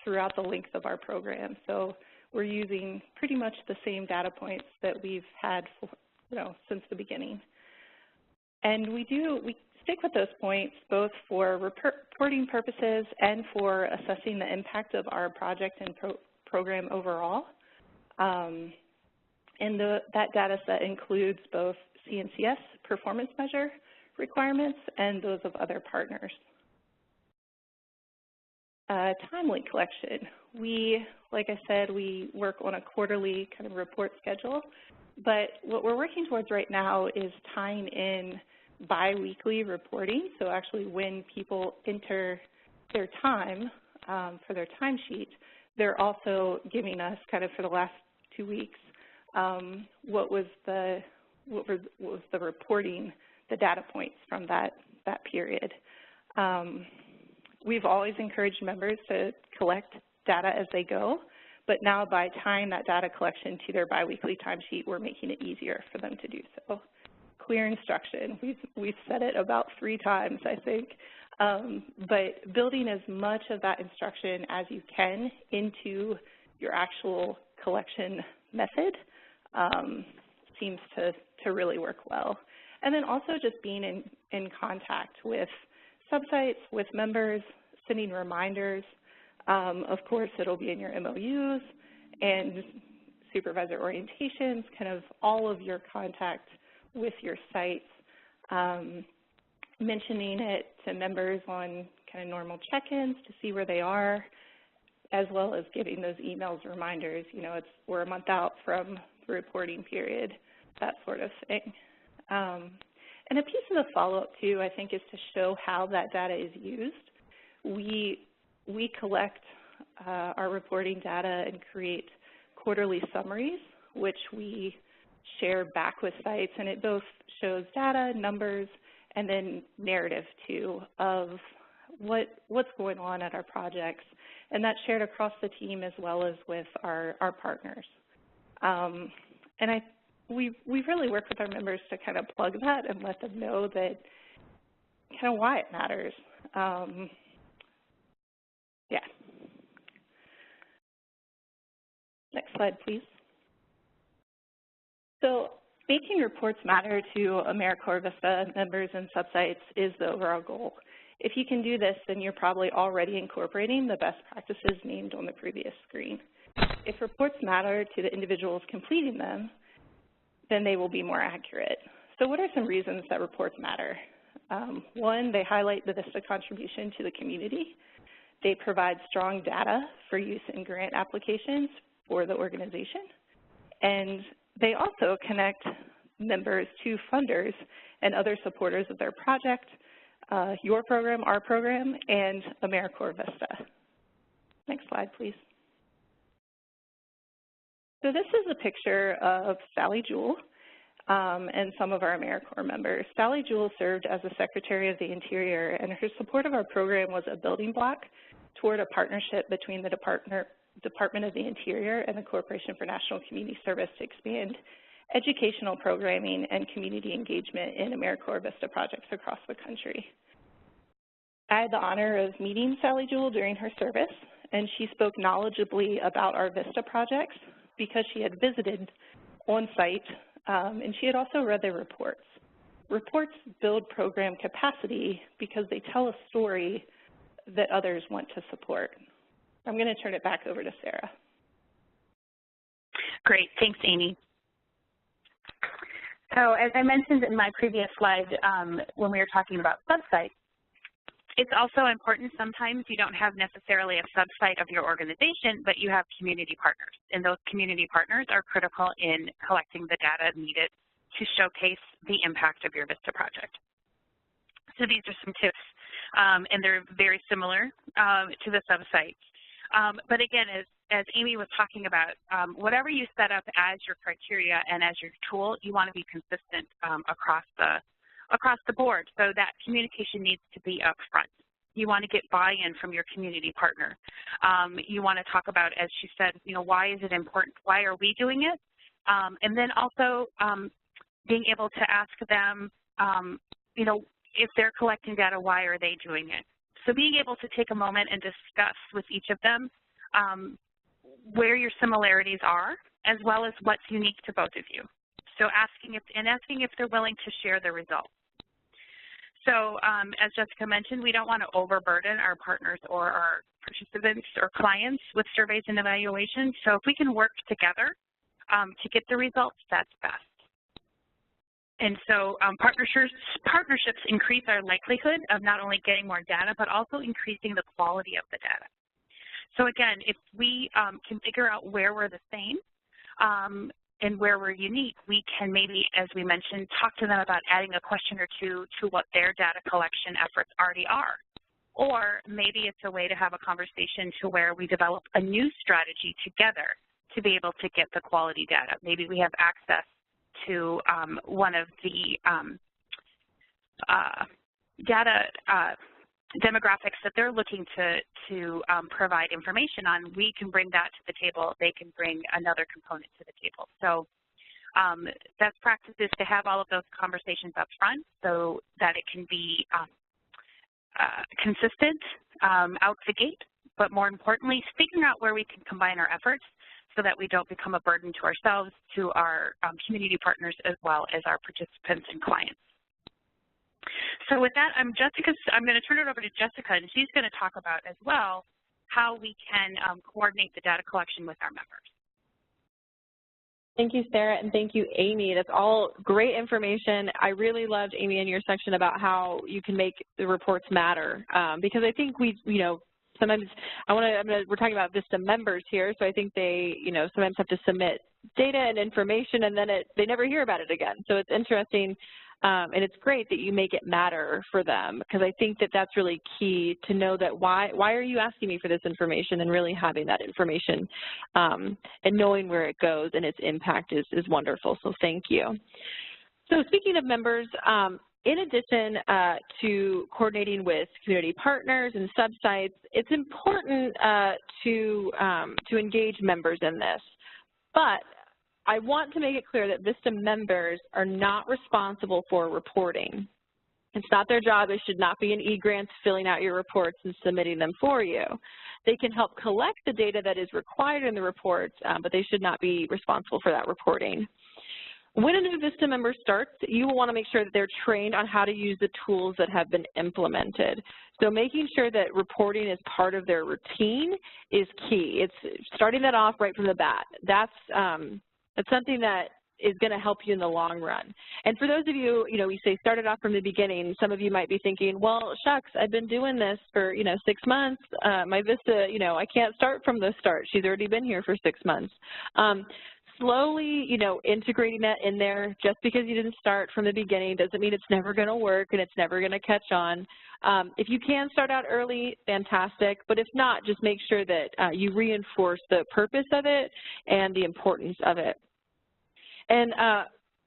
throughout the length of our program. So we're using pretty much the same data points that we've had for, since the beginning. And we stick with those points both for reporting purposes and for assessing the impact of our project and program overall. And that data set includes both CNCS performance measure requirements and those of other partners. Timely collection. Like I said, we work on a quarterly kind of report schedule, but what we're working towards right now is tying in bi-weekly reporting, so actually when people enter their time for their timesheet, they're also giving us kind of for the last 2 weeks what was the reporting, the data points from that period. We've always encouraged members to collect data as they go, but now by tying that data collection to their biweekly timesheet, we're making it easier for them to do so. Clear instruction, we've said it about 3 times, I think, but building as much of that instruction as you can into your actual collection method seems to really work well. And then also just being in contact with subsites, with members, sending reminders. Of course, it'll be in your MOUs and supervisor orientations, kind of all of your contact with your sites, mentioning it to members on kind of normal check-ins to see where they are, as well as giving those emails reminders, we're a month out from the reporting period, that sort of thing. And a piece of the follow-up too, I think, is to show how that data is used. We collect our reporting data and create quarterly summaries, which we share back with sites, and it both shows data, numbers, and then narrative too of what's going on at our projects, and that's shared across the team as well as with our partners. And we've really worked with our members to kind of plug that and let them know that kind of why it matters. Yeah. Next slide, please. So making reports matter to AmeriCorps VISTA members and subsites is the overall goal. If you can do this, then you're probably already incorporating the best practices named on the previous screen. If reports matter to the individuals completing them, then they will be more accurate. So what are some reasons that reports matter? One, they highlight the VISTA contribution to the community. They provide strong data for use in grant applications for the organization. And they also connect members to funders and other supporters of their project, your program, our program, and AmeriCorps VISTA. Next slide, please. So this is a picture of Sally Jewell and some of our AmeriCorps members. Sally Jewell served as the Secretary of the Interior, and her support of our program was a building block toward a partnership between the Department of the Interior and the Corporation for National Community Service to expand educational programming and community engagement in AmeriCorps VISTA projects across the country. I had the honor of meeting Sally Jewell during her service, and she spoke knowledgeably about our VISTA projects, because she had visited on site and she had also read their reports. Reports build program capacity because they tell a story that others want to support. I'm going to turn it back over to Sara. Great, thanks, Amy. So as I mentioned in my previous slide when we were talking about subsites, it's also important sometimes you don't have necessarily a subsite of your organization, but you have community partners. And those community partners are critical in collecting the data needed to showcase the impact of your VISTA project. So these are some tips, and they're very similar to the subsites. But again, as Amy was talking about, whatever you set up as your criteria and as your tool, you want to be consistent across the board. So that communication needs to be upfront. You want to get buy-in from your community partner. You want to talk about, as she said, why is it important? Why are we doing it? And then also being able to ask them, if they're collecting data, why are they doing it? So being able to take a moment and discuss with each of them where your similarities are, as well as what's unique to both of you. So asking if they're willing to share the results. So as Jessica mentioned, we don't want to overburden our partners or our participants or clients with surveys and evaluations. So if we can work together to get the results, that's best. And so partnerships increase our likelihood of not only getting more data, but also increasing the quality of the data. So again, if we can figure out where we're the same and where we're unique, we can maybe, as we mentioned, talk to them about adding a question or two to what their data collection efforts already are. Or maybe it's a way to have a conversation to where we develop a new strategy together to be able to get the quality data. Maybe we have access to one of the data demographics that they're looking to provide information on. We can bring that to the table. They can bring another component to the table. So best practice is to have all of those conversations up front so that it can be consistent out the gate, but more importantly, figuring out where we can combine our efforts so that we don't become a burden to ourselves, to our community partners, as well as our participants and clients. So with that, I'm going to turn it over to Jessica, and she's going to talk about as well how we can coordinate the data collection with our members. Thank you, Sara, and thank you, Amy. That's all great information. I really loved, Amy, in your section about how you can make the reports matter, because I think sometimes we're talking about VISTA members here, so I think they, sometimes have to submit data and information, and then they never hear about it again. So it's interesting, and it's great that you make it matter for them, because I think that that's really key to know that why are you asking me for this information, and really having that information and knowing where it goes and its impact is wonderful. So thank you. So speaking of members, in addition to coordinating with community partners and subsites, it's important to engage members in this. But I want to make it clear that VISTA members are not responsible for reporting. It's not their job. It should not be an e-grant filling out your reports and submitting them for you. They can help collect the data that is required in the reports, but they should not be responsible for that reporting. When a new VISTA member starts, you will want to make sure that they're trained on how to use the tools that have been implemented. So making sure that reporting is part of their routine is key. It's starting that off right from the bat. That's something that is going to help you in the long run. And for those of you, we say start it off from the beginning. Some of you might be thinking, well, shucks, I've been doing this for, 6 months. My VISTA, I can't start from the start. She's already been here for 6 months. Slowly, integrating that in there, just because you didn't start from the beginning doesn't mean it's never going to work and it's never going to catch on. If you can start out early, fantastic, but if not, just make sure that you reinforce the purpose of it and the importance of it. And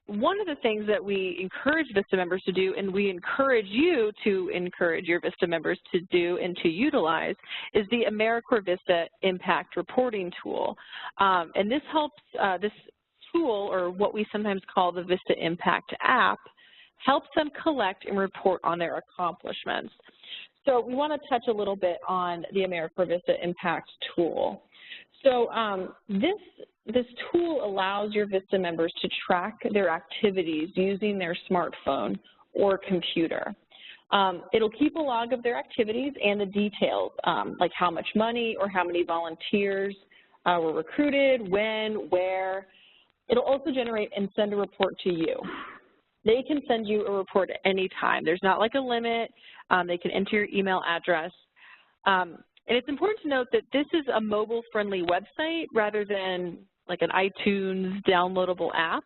one of the things that we encourage VISTA members to do, and we encourage you to encourage your VISTA members to do and to utilize, is the AmeriCorps VISTA Impact Reporting Tool. And this helps, this tool, or what we sometimes call the VISTA Impact app, helps them collect and report on their accomplishments. So we want to touch a little bit on the AmeriCorps VISTA Impact Tool. So this tool allows your VISTA members to track their activities using their smartphone or computer. It'll keep a log of their activities and the details, like how much money or how many volunteers were recruited, when, where. It'll also generate and send a report to you. They can send you a report at any time. There's not like a limit. They can enter your email address. And it's important to note that this is a mobile-friendly website rather than like an iTunes downloadable app.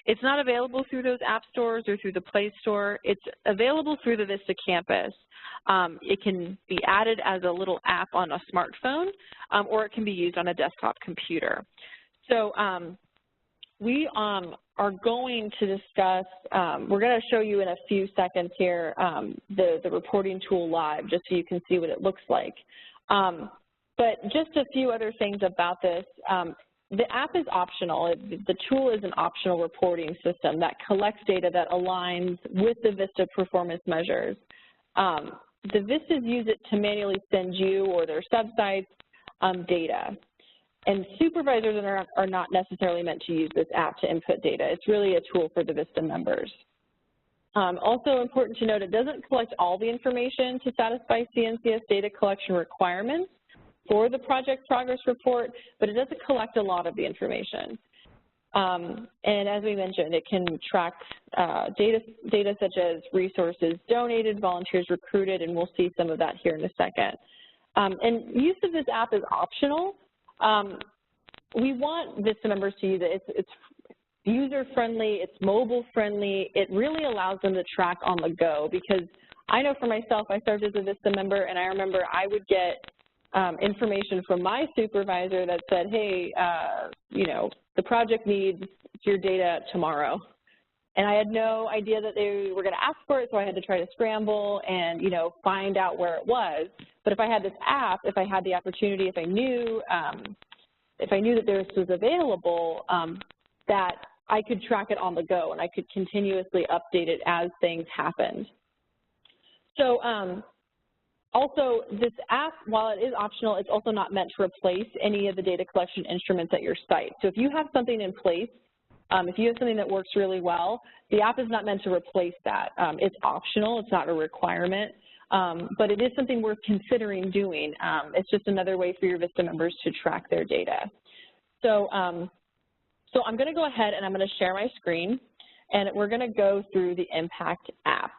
It's not available through those app stores or through the Play Store. It's available through the VISTA campus. It can be added as a little app on a smartphone, or it can be used on a desktop computer. So we are going to discuss, we're going to show you in a few seconds here the reporting tool live, just so you can see what it looks like. But just a few other things about this. The app is optional. The tool is an optional reporting system that collects data that aligns with the VISTA performance measures. The VISTAs use it to manually send you or their subsites data. And supervisors are not necessarily meant to use this app to input data. It's really a tool for the VISTA members. Also important to note, it doesn't collect all the information to satisfy CNCF data collection requirements for the project progress report, but it doesn't collect a lot of the information. And as we mentioned, it can track data such as resources donated, volunteers recruited, and we'll see some of that here in a second. And use of this app is optional. We want VISTA members to use it. It's user-friendly, it's mobile-friendly. It really allows them to track on the go, because I know for myself, I served as a VISTA member, and I remember I would get information from my supervisor that said, hey, you know, the project needs your data tomorrow. And I had no idea that they were going to ask for it, so I had to try to scramble and, you know, find out where it was. But if I had this app, if I had the opportunity, if I knew that this was available, that I could track it on the go and I could continuously update it as things happened. So also, this app, while it is optional, it's also not meant to replace any of the data collection instruments at your site. So if you have something in place, if you have something that works really well, the app is not meant to replace that. It's optional, it's not a requirement, but it is something worth considering doing. It's just another way for your VISTA members to track their data. So, so I'm going to go ahead and I'm going to share my screen, and we're going to go through the Impact app.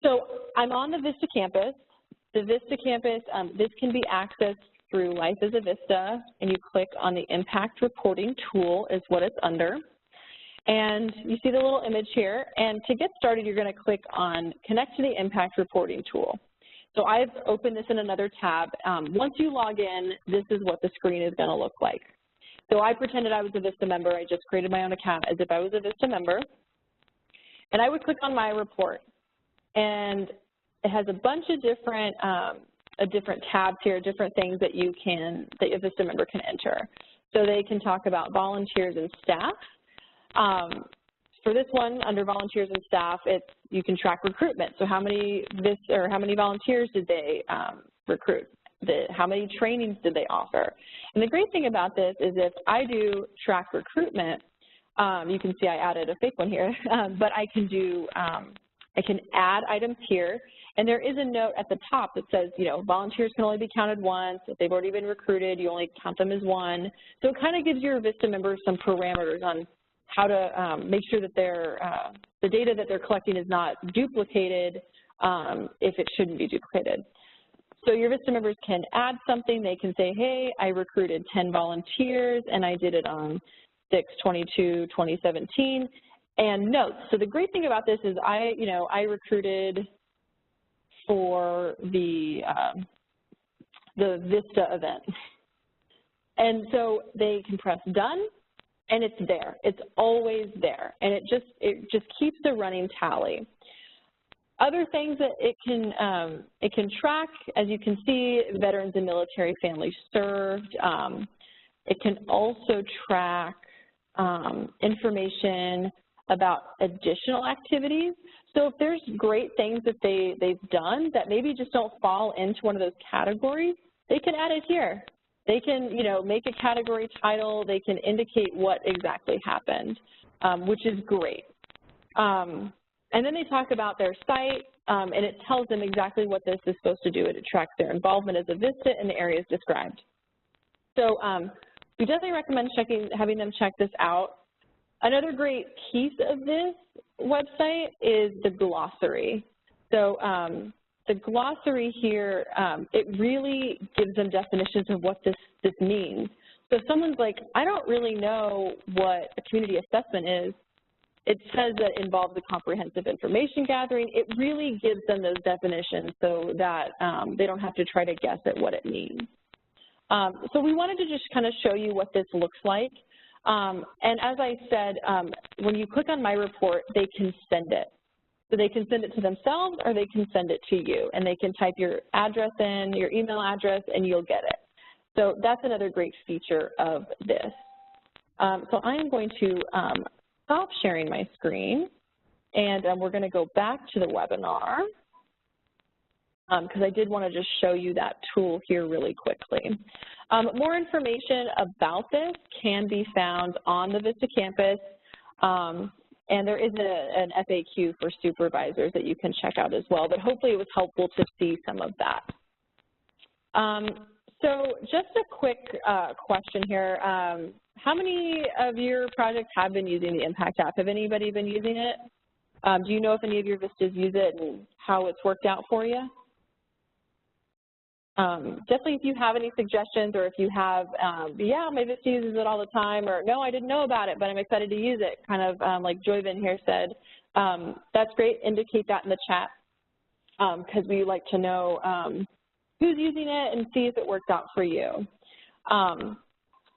So I'm on the VISTA campus. The VISTA campus, this can be accessed through Life as a VISTA, and you click on the Impact Reporting Tool is what it's under. And you see the little image here, and to get started, you're going to click on Connect to the Impact Reporting Tool. So I've opened this in another tab. Once you log in, this is what the screen is going to look like. So I pretended I was a VISTA member. I just created my own account as if I was a VISTA member. And I would click on My Report. And it has a bunch of different tabs here, different things that a VISTA member can enter. So they can talk about volunteers and staff. For this one, under volunteers and staff, you can track recruitment. So how many volunteers did they recruit? How many trainings did they offer? And the great thing about this is if I do track recruitment, you can see I added a fake one here, but I can add items here, and there is a note at the top that says, you know, volunteers can only be counted once. If they've already been recruited, you only count them as one. So it kind of gives your VISTA members some parameters on how to make sure that the data that they're collecting is not duplicated if it shouldn't be duplicated. So your VISTA members can add something. They can say, hey, I recruited 10 volunteers, and I did it on 6/22/2017. And notes. So the great thing about this is I recruited for the VISTA event. And so they can press done, and it's there. It's always there. And it just keeps a running tally. Other things that it can track, as you can see, veterans and military families served. It can also track information about additional activities. So if there's great things that they've done that maybe just don't fall into one of those categories, they can add it here. They can, you know, make a category title. They can indicate what exactly happened, which is great. And then they talk about their site, and it tells them exactly what this is supposed to do. It tracks their involvement as a VISTA in the areas described. So we definitely recommend having them check this out. Another great piece of this website is the glossary. So the glossary here, it really gives them definitions of what this means. So if someone's like, I don't really know what a community assessment is, it says that it involves a comprehensive information gathering. It really gives them those definitions so that they don't have to try to guess at what it means. So we wanted to just kind of show you what this looks like. And as I said, when you click on My Report, they can send it. So they can send it to themselves or they can send it to you. And they can type your address in, your email address, and you'll get it. So that's another great feature of this. So I am going to stop sharing my screen, and we're going to go back to the webinar because I did want to just show you that tool here really quickly. More information about this can be found on the VISTA campus, and there is an FAQ for supervisors that you can check out as well, but hopefully it was helpful to see some of that. So just a quick question here. How many of your projects have been using the Impact app? Have anybody been using it? Do you know if any of your VISTAs use it and how it's worked out for you? Definitely if you have any suggestions or if you have, yeah, my VISTA uses it all the time, or no, I didn't know about it, but I'm excited to use it, kind of like Joyvin here said. That's great. Indicate that in the chat because we like to know who's using it and see if it works out for you.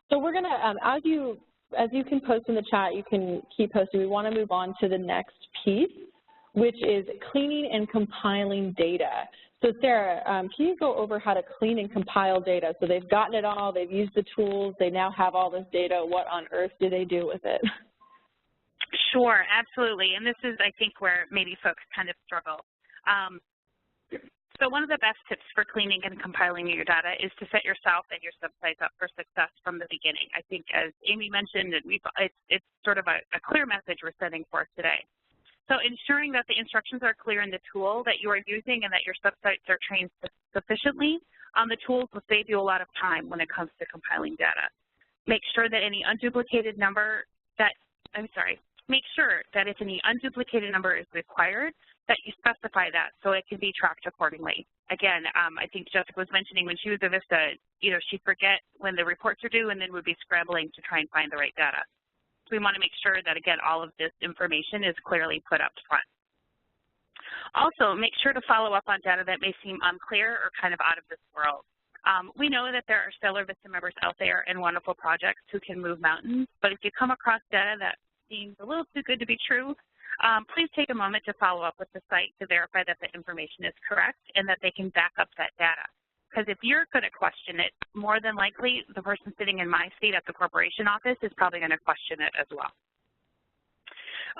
So we're going to, as you can post in the chat, you can keep posting. We want to move on to the next piece, which is cleaning and compiling data. So Sarah, can you go over how to clean and compile data? So they've gotten it all, they've used the tools, they now have all this data. What on earth do they do with it? Sure, absolutely. And this is, I think, where maybe folks kind of struggle. So one of the best tips for cleaning and compiling your data is to set yourself and your subsites up for success from the beginning. I think, as Amy mentioned, it's sort of a clear message we're sending forth today. So ensuring that the instructions are clear in the tool that you are using and that your subsites are trained sufficiently on the tools will save you a lot of time when it comes to compiling data. Make sure that any unduplicated number make sure that if any unduplicated number is required, that you specify that so it can be tracked accordingly. Again, I think Jessica was mentioning when she was a VISTA, you know, she'd forget when the reports are due and then would be scrambling to try and find the right data. So we want to make sure that, again, all of this information is clearly put up front. Also, make sure to follow up on data that may seem unclear or kind of out of this world. We know that there are stellar VISTA members out there and wonderful projects who can move mountains, but if you come across data that seems a little too good to be true, please take a moment to follow up with the site to verify that the information is correct and that they can back up that data. Because if you're going to question it, more than likely the person sitting in my seat at the corporation office is probably going to question it as well.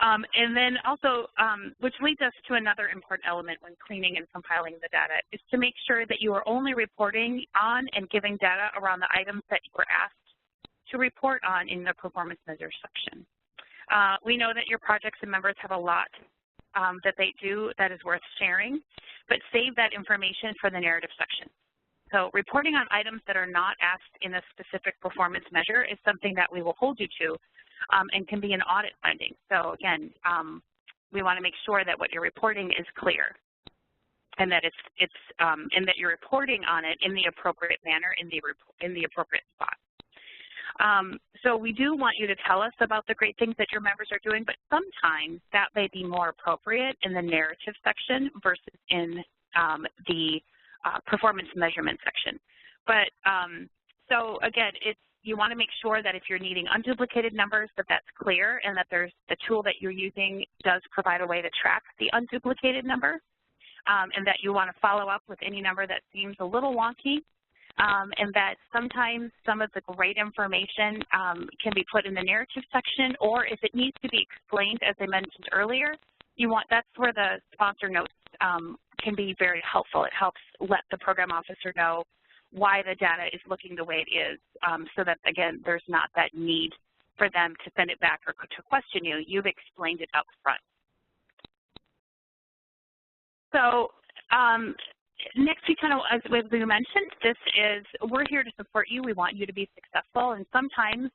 And then also, which leads us to another important element when cleaning and compiling the data, is to make sure that you are only reporting on and giving data around the items that you were asked to report on in the performance measures section. We know that your projects and members have a lot that they do that is worth sharing, but save that information for the narrative section. So reporting on items that are not asked in a specific performance measure is something that we will hold you to and can be an audit finding. So again, we want to make sure that what you're reporting is clear and that and that you're reporting on it in the appropriate manner in the appropriate spot. So we do want you to tell us about the great things that your members are doing, but sometimes that may be more appropriate in the narrative section versus in the performance measurement section. But so again, you want to make sure that if you're needing unduplicated numbers, that's clear and that the tool that you're using does provide a way to track the unduplicated number, and that you want to follow up with any number that seems a little wonky. And that sometimes some of the great information can be put in the narrative section, or if it needs to be explained, as I mentioned earlier, that's where the sponsor notes can be very helpful. It helps let the program officer know why the data is looking the way it is, so that, again, there's not that need for them to send it back or to question you. You've explained it up front. So next, we kind of, as we mentioned, we're here to support you. We want you to be successful, and sometimes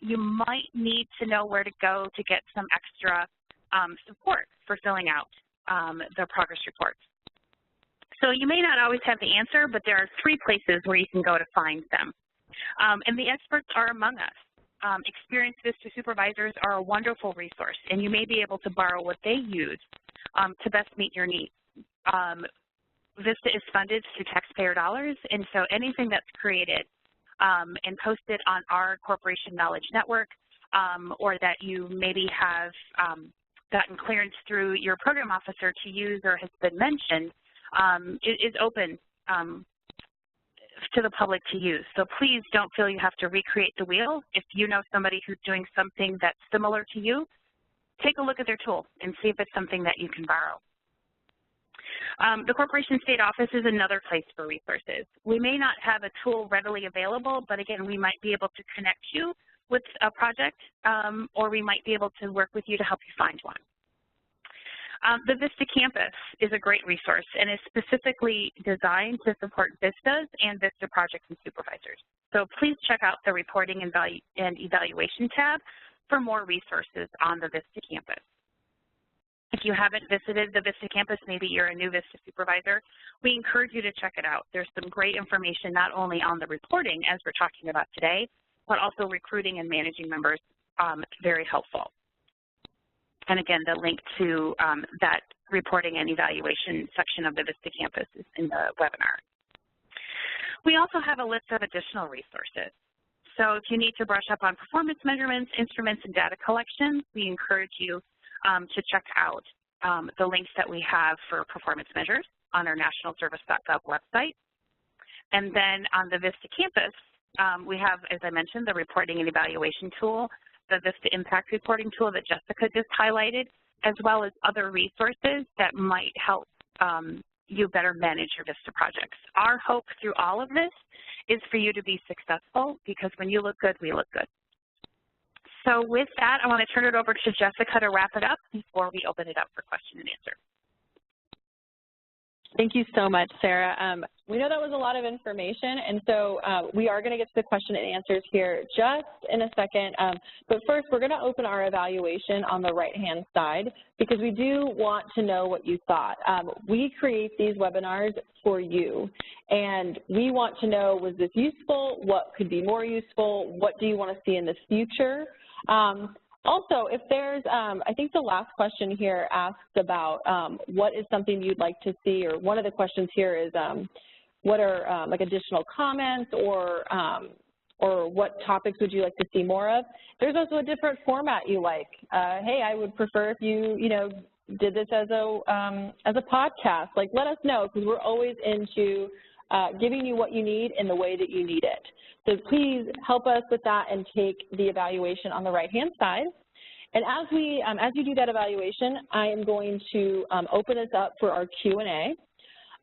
you might need to know where to go to get some extra support for filling out the progress reports. So you may not always have the answer, but there are 3 places where you can go to find them. And the experts are among us. Experienced VISTA supervisors are a wonderful resource, and you may be able to borrow what they use to best meet your needs. VISTA is funded through taxpayer dollars, and so anything that's created and posted on our corporation knowledge network, or that you maybe have gotten clearance through your program officer to use or has been mentioned, is open to the public to use. So please don't feel you have to recreate the wheel. If you know somebody who's doing something that's similar to you, take a look at their tool and see if it's something that you can borrow. The Corporation State Office is another place for resources. We may not have a tool readily available, but again, we might be able to connect you with a project, or we might be able to work with you to help you find one. The VISTA campus is a great resource and is specifically designed to support VISTAs and VISTA projects and supervisors. So please check out the Reporting and Evaluation tab for more resources on the VISTA campus. If you haven't visited the VISTA campus, maybe you're a new VISTA supervisor, we encourage you to check it out. There's some great information not only on the reporting, as we're talking about today, but also recruiting and managing members. It's very helpful. And again, the link to that reporting and evaluation section of the VISTA campus is in the webinar. We also have a list of additional resources. So if you need to brush up on performance measurements, instruments, and data collection, we encourage you to check out the links that we have for performance measures on our nationalservice.gov website. And then on the VISTA campus, we have, as I mentioned, the reporting and evaluation tool, the VISTA impact reporting tool that Jessica just highlighted, as well as other resources that might help you better manage your VISTA projects. Our hope through all of this is for you to be successful, because when you look good, we look good. So with that, I want to turn it over to Jessica to wrap it up before we open it up for question and answer. Thank you so much, Sarah. We know that was a lot of information, and so we are going to get to the question and answers here just in a second. But first, we're going to open our evaluation on the right-hand side, because we do want to know what you thought. We create these webinars for you, and we want to know, was this useful? What could be more useful? What do you want to see in the future? Also, if there's, I think the last question here asks about what is something you'd like to see, or one of the questions here is what are like additional comments, or what topics would you like to see more of? There's also a different format you like. Hey, I would prefer if you did this as a podcast. Like, let us know, because we're always into giving you what you need in the way that you need it. So please help us with that and take the evaluation on the right-hand side. And as you do that evaluation, I am going to open this up for our Q&A.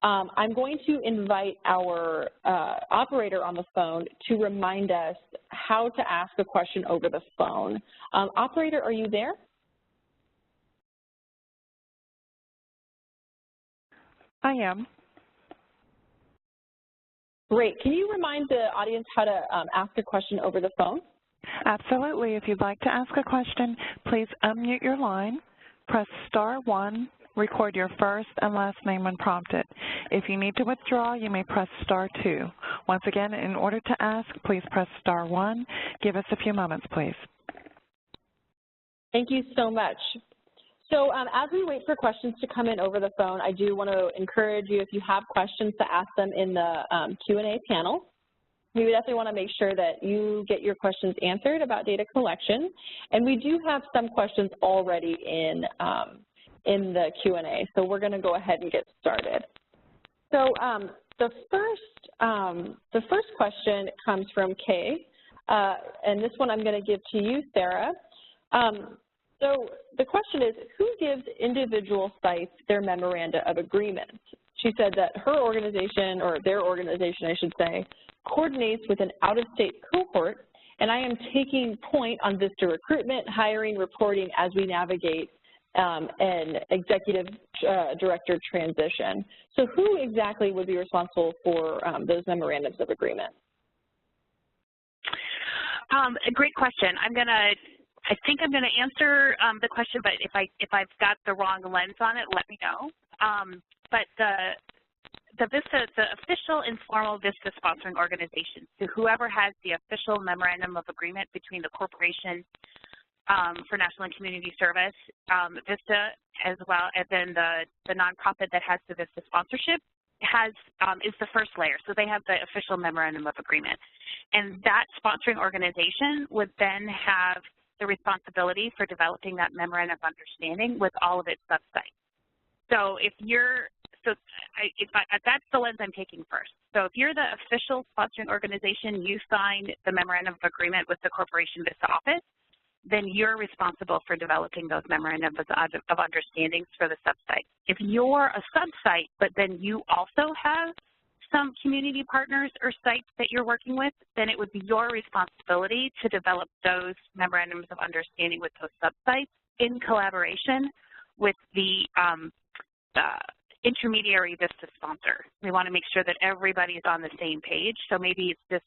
I'm going to invite our operator on the phone to remind us how to ask a question over the phone. Operator, are you there? I am. Great. Can you remind the audience how to ask a question over the phone? Absolutely. If you'd like to ask a question, please unmute your line, press *1, record your first and last name when prompted. If you need to withdraw, you may press *2. Once again, in order to ask, please press *1. Give us a few moments, please. Thank you so much. So as we wait for questions to come in over the phone, I do want to encourage you, if you have questions, to ask them in the Q&A panel. We definitely want to make sure that you get your questions answered about data collection. And we do have some questions already in the Q&A, so we're going to go ahead and get started. So the first question comes from Kay, and this one I'm going to give to you, Sarah. So the question is, who gives individual sites their memoranda of agreement? she said that her organization, or their organization, I should say, coordinates with an out-of-state cohort, and I am taking point on VISTA recruitment, hiring, reporting as we navigate an executive director transition. So who exactly would be responsible for those memorandums of agreement? A great question. I think I'm gonna answer the question, but if I've got the wrong lens on it, let me know. But the VISTA, the official informal VISTA sponsoring organization, so whoever has the official memorandum of agreement between the corporation for national and community service, VISTA, as well as then the nonprofit that has the VISTA sponsorship, is the first layer. So they have the official memorandum of agreement. And that sponsoring organization would then have the responsibility for developing that memorandum of understanding with all of its sub-sites. So that's the lens I'm taking first. So if you're the official sponsoring organization, you signed the memorandum of agreement with the corporation VISTA office, then you're responsible for developing those memorandums of understandings for the sub-site. If you're a sub-site, but then you also have some community partners or sites that you're working with, then it would be your responsibility to develop those memorandums of understanding with those sub-sites in collaboration with the intermediary VISTA sponsor. We want to make sure that everybody is on the same page. So maybe it's just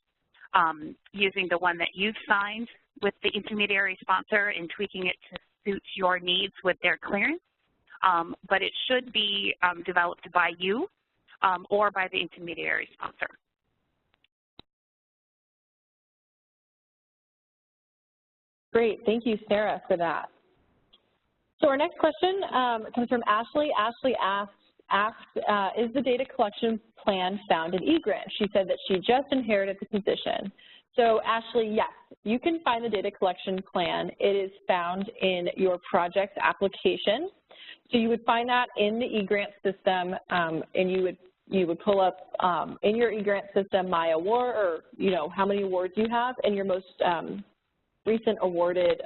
using the one that you've signed with the intermediary sponsor and tweaking it to suit your needs with their clearance. But it should be developed by you or by the intermediary sponsor. Great, thank you, Sarah, for that. So our next question comes from Ashley. Ashley asks, is the data collection plan found in eGrant? She said that she just inherited the position. So Ashley, yes, you can find the data collection plan. It is found in your project application. So you would find that in the eGrant system, and you would pull up in your eGrant system my award, or how many awards you have, and your most recent awarded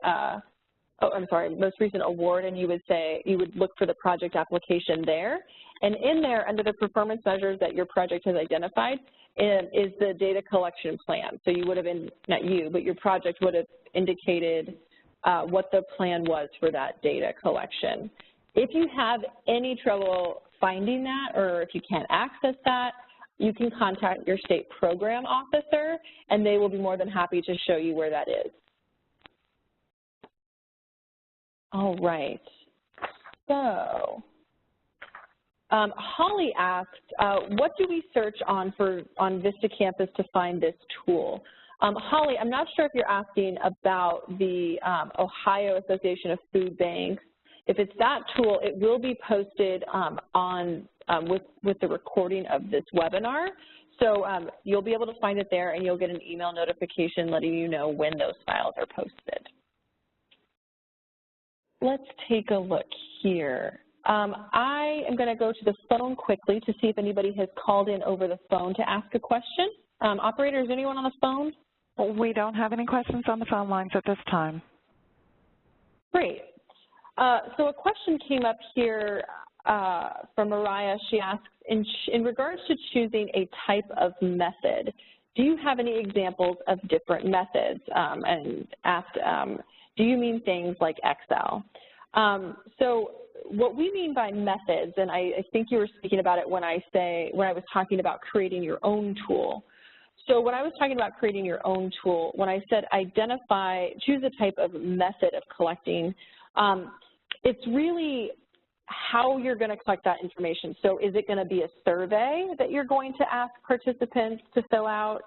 most recent award, and you would look for the project application there. And in there, under the performance measures that your project has identified, is the data collection plan. So you would have not you, but your project would have indicated what the plan was for that data collection. If you have any trouble finding that, or if you can't access that, you can contact your state program officer, and they will be more than happy to show you where that is. All right, so Holly asked, what do we search on VISTA Campus to find this tool? Holly, I'm not sure if you're asking about the Ohio Association of Food Banks. If it's that tool, it will be posted with the recording of this webinar. So you'll be able to find it there, and you'll get an email notification letting you know when those files are posted. Let's take a look here. I am going to go to the phone quickly to see if anybody has called in over the phone to ask a question. Operator, is anyone on the phone? We don't have any questions on the phone lines at this time. Great. So a question came up here from Mariah. She asks, in regards to choosing a type of method, do you have any examples of different methods? And asked, do you mean things like Excel? So what we mean by methods, and I think you were speaking about it when I was talking about creating your own tool. So when I was talking about creating your own tool, when I said choose a type of method of collecting, it's really how you're going to collect that information. So is it going to be a survey that you're going to ask participants to fill out?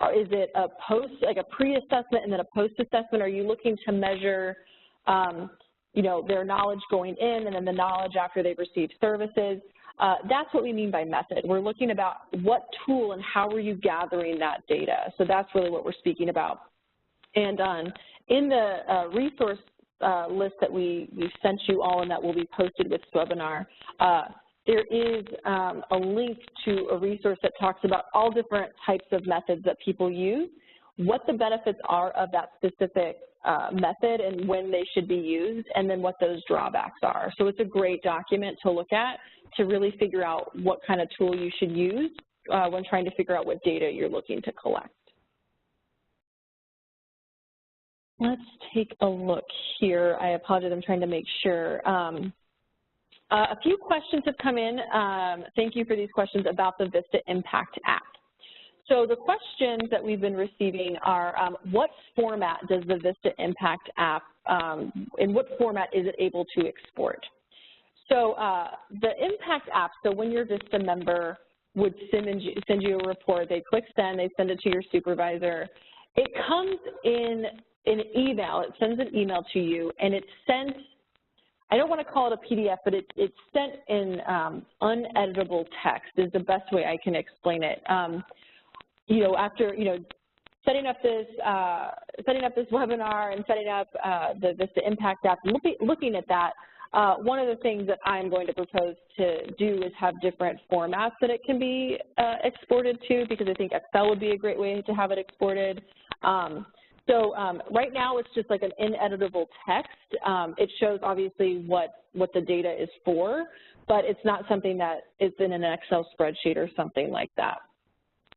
Or is it a like a pre-assessment and then a post-assessment? Are you looking to measure, their knowledge going in and then the knowledge after they've received services? That's what we mean by method. We're looking about what tool and how are you gathering that data. So that's really what we're speaking about. And in the resource list that we've sent you all and that will be posted with this webinar, there is a link to a resource that talks about all different types of methods that people use. what the benefits are of that specific method and when they should be used, and then what those drawbacks are. So it's a great document to look at to really figure out what kind of tool you should use when trying to figure out what data you're looking to collect. Let's take a look here. I apologize, I'm trying to make sure. A few questions have come in. Thank you for these questions about the VISTA Impact app. So the questions that we've been receiving are, what format does the VISTA Impact app, in what format is it able to export? So the Impact app, so when your VISTA member would send you a report, they click send, they send it to your supervisor. It comes in an email, it sends an email to you, and it's sent, I don't want to call it a PDF, but it's sent in uneditable text is the best way I can explain it. You know, after, you know, setting up this webinar and setting up the VISTA Impact app, looking at that, one of the things that I'm going to propose to do is have different formats that it can be exported to, because I think Excel would be a great way to have it exported. So right now it's just like an ineditable text. It shows obviously what the data is for, but it's not something that is in an Excel spreadsheet or something like that.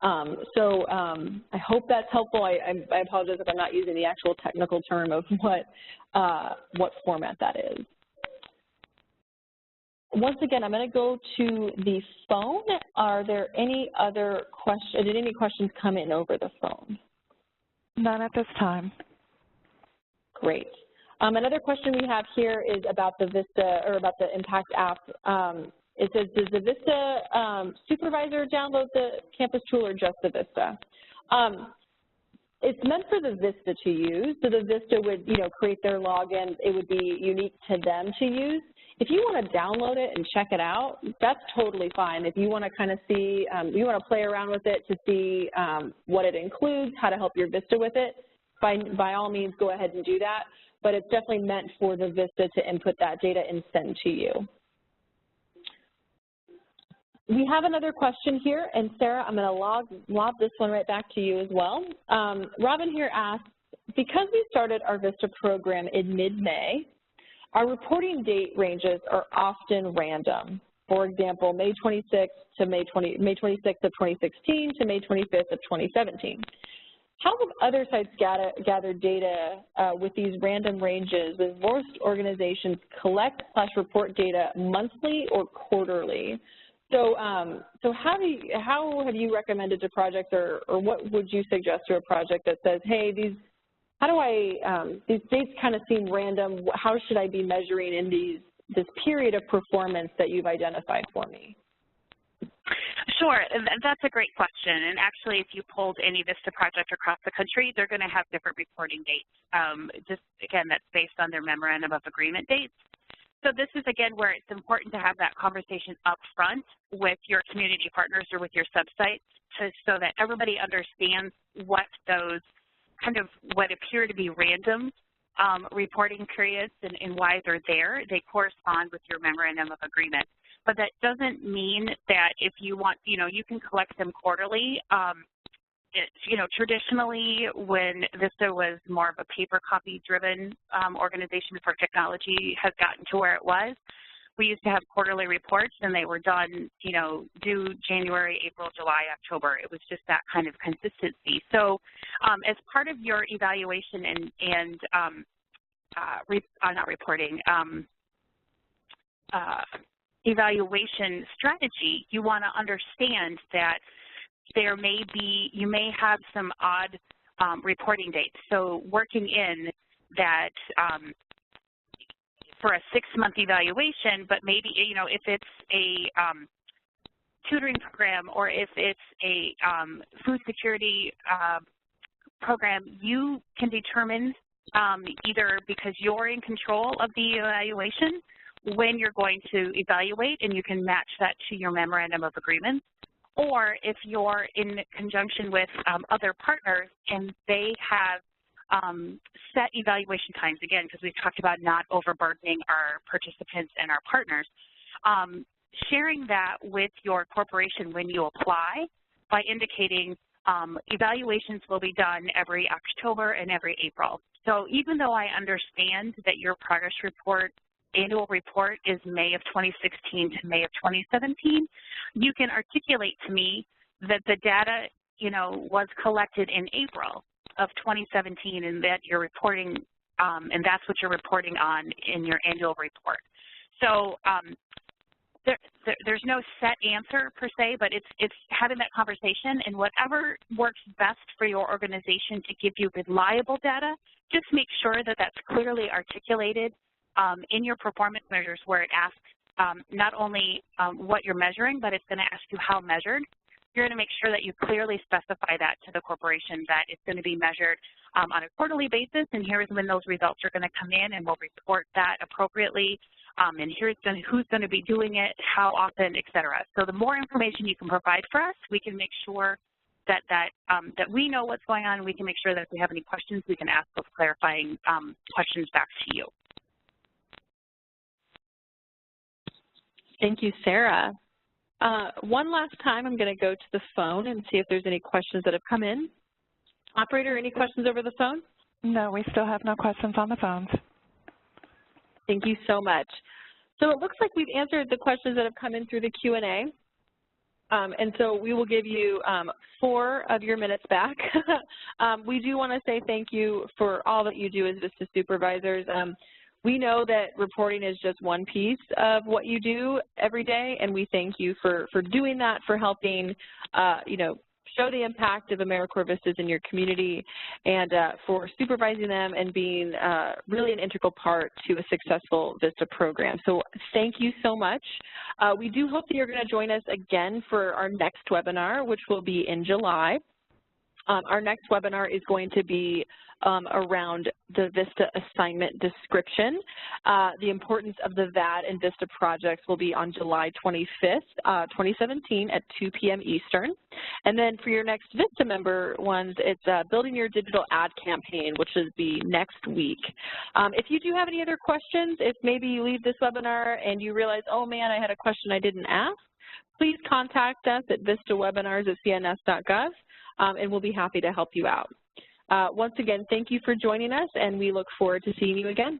I hope that's helpful. I apologize if I'm not using the actual technical term of what format that is. Once again, I'm going to go to the phone. Are there any other questions? Did any questions come in over the phone? None at this time. Great. Another question we have here is about the VISTA, or about the Impact app. It says, does the VISTA supervisor download the campus tool or just the VISTA? It's meant for the VISTA to use, so the VISTA would, you know, create their login. It would be unique to them to use. If you want to download it and check it out, that's totally fine. If you want to kind of see, you want to play around with it to see what it includes, how to help your VISTA with it, by all means go ahead and do that. But it's definitely meant for the VISTA to input that data and send to you. We have another question here, and Sarah, I'm going to lob this one right back to you as well. Robin here asks, because we started our VISTA program in mid-May, our reporting date ranges are often random. For example, May 26th to May 26th of 2016 to May 25th of 2017. How have other sites gathered data with these random ranges, with most organizations collect/report data monthly or quarterly? So, how have you recommended to projects, or what would you suggest to a project that says, hey, these dates kind of seem random. How should I be measuring in this period of performance that you've identified for me? Sure, that's a great question. And actually, if you pulled any VISTA project across the country, they're going to have different reporting dates. Just again, that's based on their memorandum of agreement dates. So this is, again, where it's important to have that conversation up front with your community partners or with your subsites so that everybody understands what those kind of what appear to be random reporting periods and why they're there. They correspond with your memorandum of agreement. But that doesn't mean that if you want, you know, you can collect them quarterly. You know, traditionally, when VISTA was more of a paper copy-driven organization before technology has gotten to where it was, we used to have quarterly reports, and they were done, you know, due January, April, July, October. It was just that kind of consistency. So as part of your evaluation and not reporting, evaluation strategy, you want to understand that there may be, you may have some odd reporting dates. So working in that for a 6-month evaluation, but maybe, you know, if it's a tutoring program or if it's a food security program, you can determine either because you're in control of the evaluation when you're going to evaluate, and you can match that to your memorandum of agreement, or if you're in conjunction with other partners and they have set evaluation times, again, because we've talked about not overburdening our participants and our partners, sharing that with your corporation when you apply by indicating evaluations will be done every October and every April. So even though I understand that your progress report, annual report is May of 2016 to May of 2017, you can articulate to me that the data, you know, was collected in April of 2017 and that you're reporting, and that's what you're reporting on in your annual report. So there's no set answer per se, but it's having that conversation, and whatever works best for your organization to give you reliable data, just make sure that that's clearly articulated in your performance measures, where it asks not only what you're measuring, but it's going to ask you how measured. You're going to make sure that you clearly specify that to the corporation, that it's going to be measured on a quarterly basis, and here's when those results are going to come in, and we'll report that appropriately, and here's who's going to be doing it, how often, et cetera. So the more information you can provide for us, we can make sure that we know what's going on, and we can make sure that if we have any questions, we can ask those clarifying questions back to you. Thank you, Sarah. One last time, I'm going to go to the phone and see if there's any questions that have come in. Operator, any questions over the phone? No, we still have no questions on the phones. Thank you so much. So it looks like we've answered the questions that have come in through the Q&A. And so we will give you 4 of your minutes back. We do want to say thank you for all that you do as VISTA supervisors. We know that reporting is just one piece of what you do every day, and we thank you for doing that, for helping, you know, show the impact of AmeriCorps VISTAs in your community, and for supervising them and being really an integral part to a successful VISTA program. So thank you so much. We do hope that you're going to join us again for our next webinar, which will be in July. Our next webinar is going to be around the VISTA assignment description. The importance of the VAD and VISTA projects will be on July 25th, 2017 at 2 p.m. Eastern. And then for your next VISTA member ones, it's building your digital ad campaign, which will be next week. If you do have any other questions, if maybe you leave this webinar and you realize, oh man, I had a question I didn't ask, please contact us at vistawebinars@cns.gov. And we'll be happy to help you out. Once again, thank you for joining us, and we look forward to seeing you again.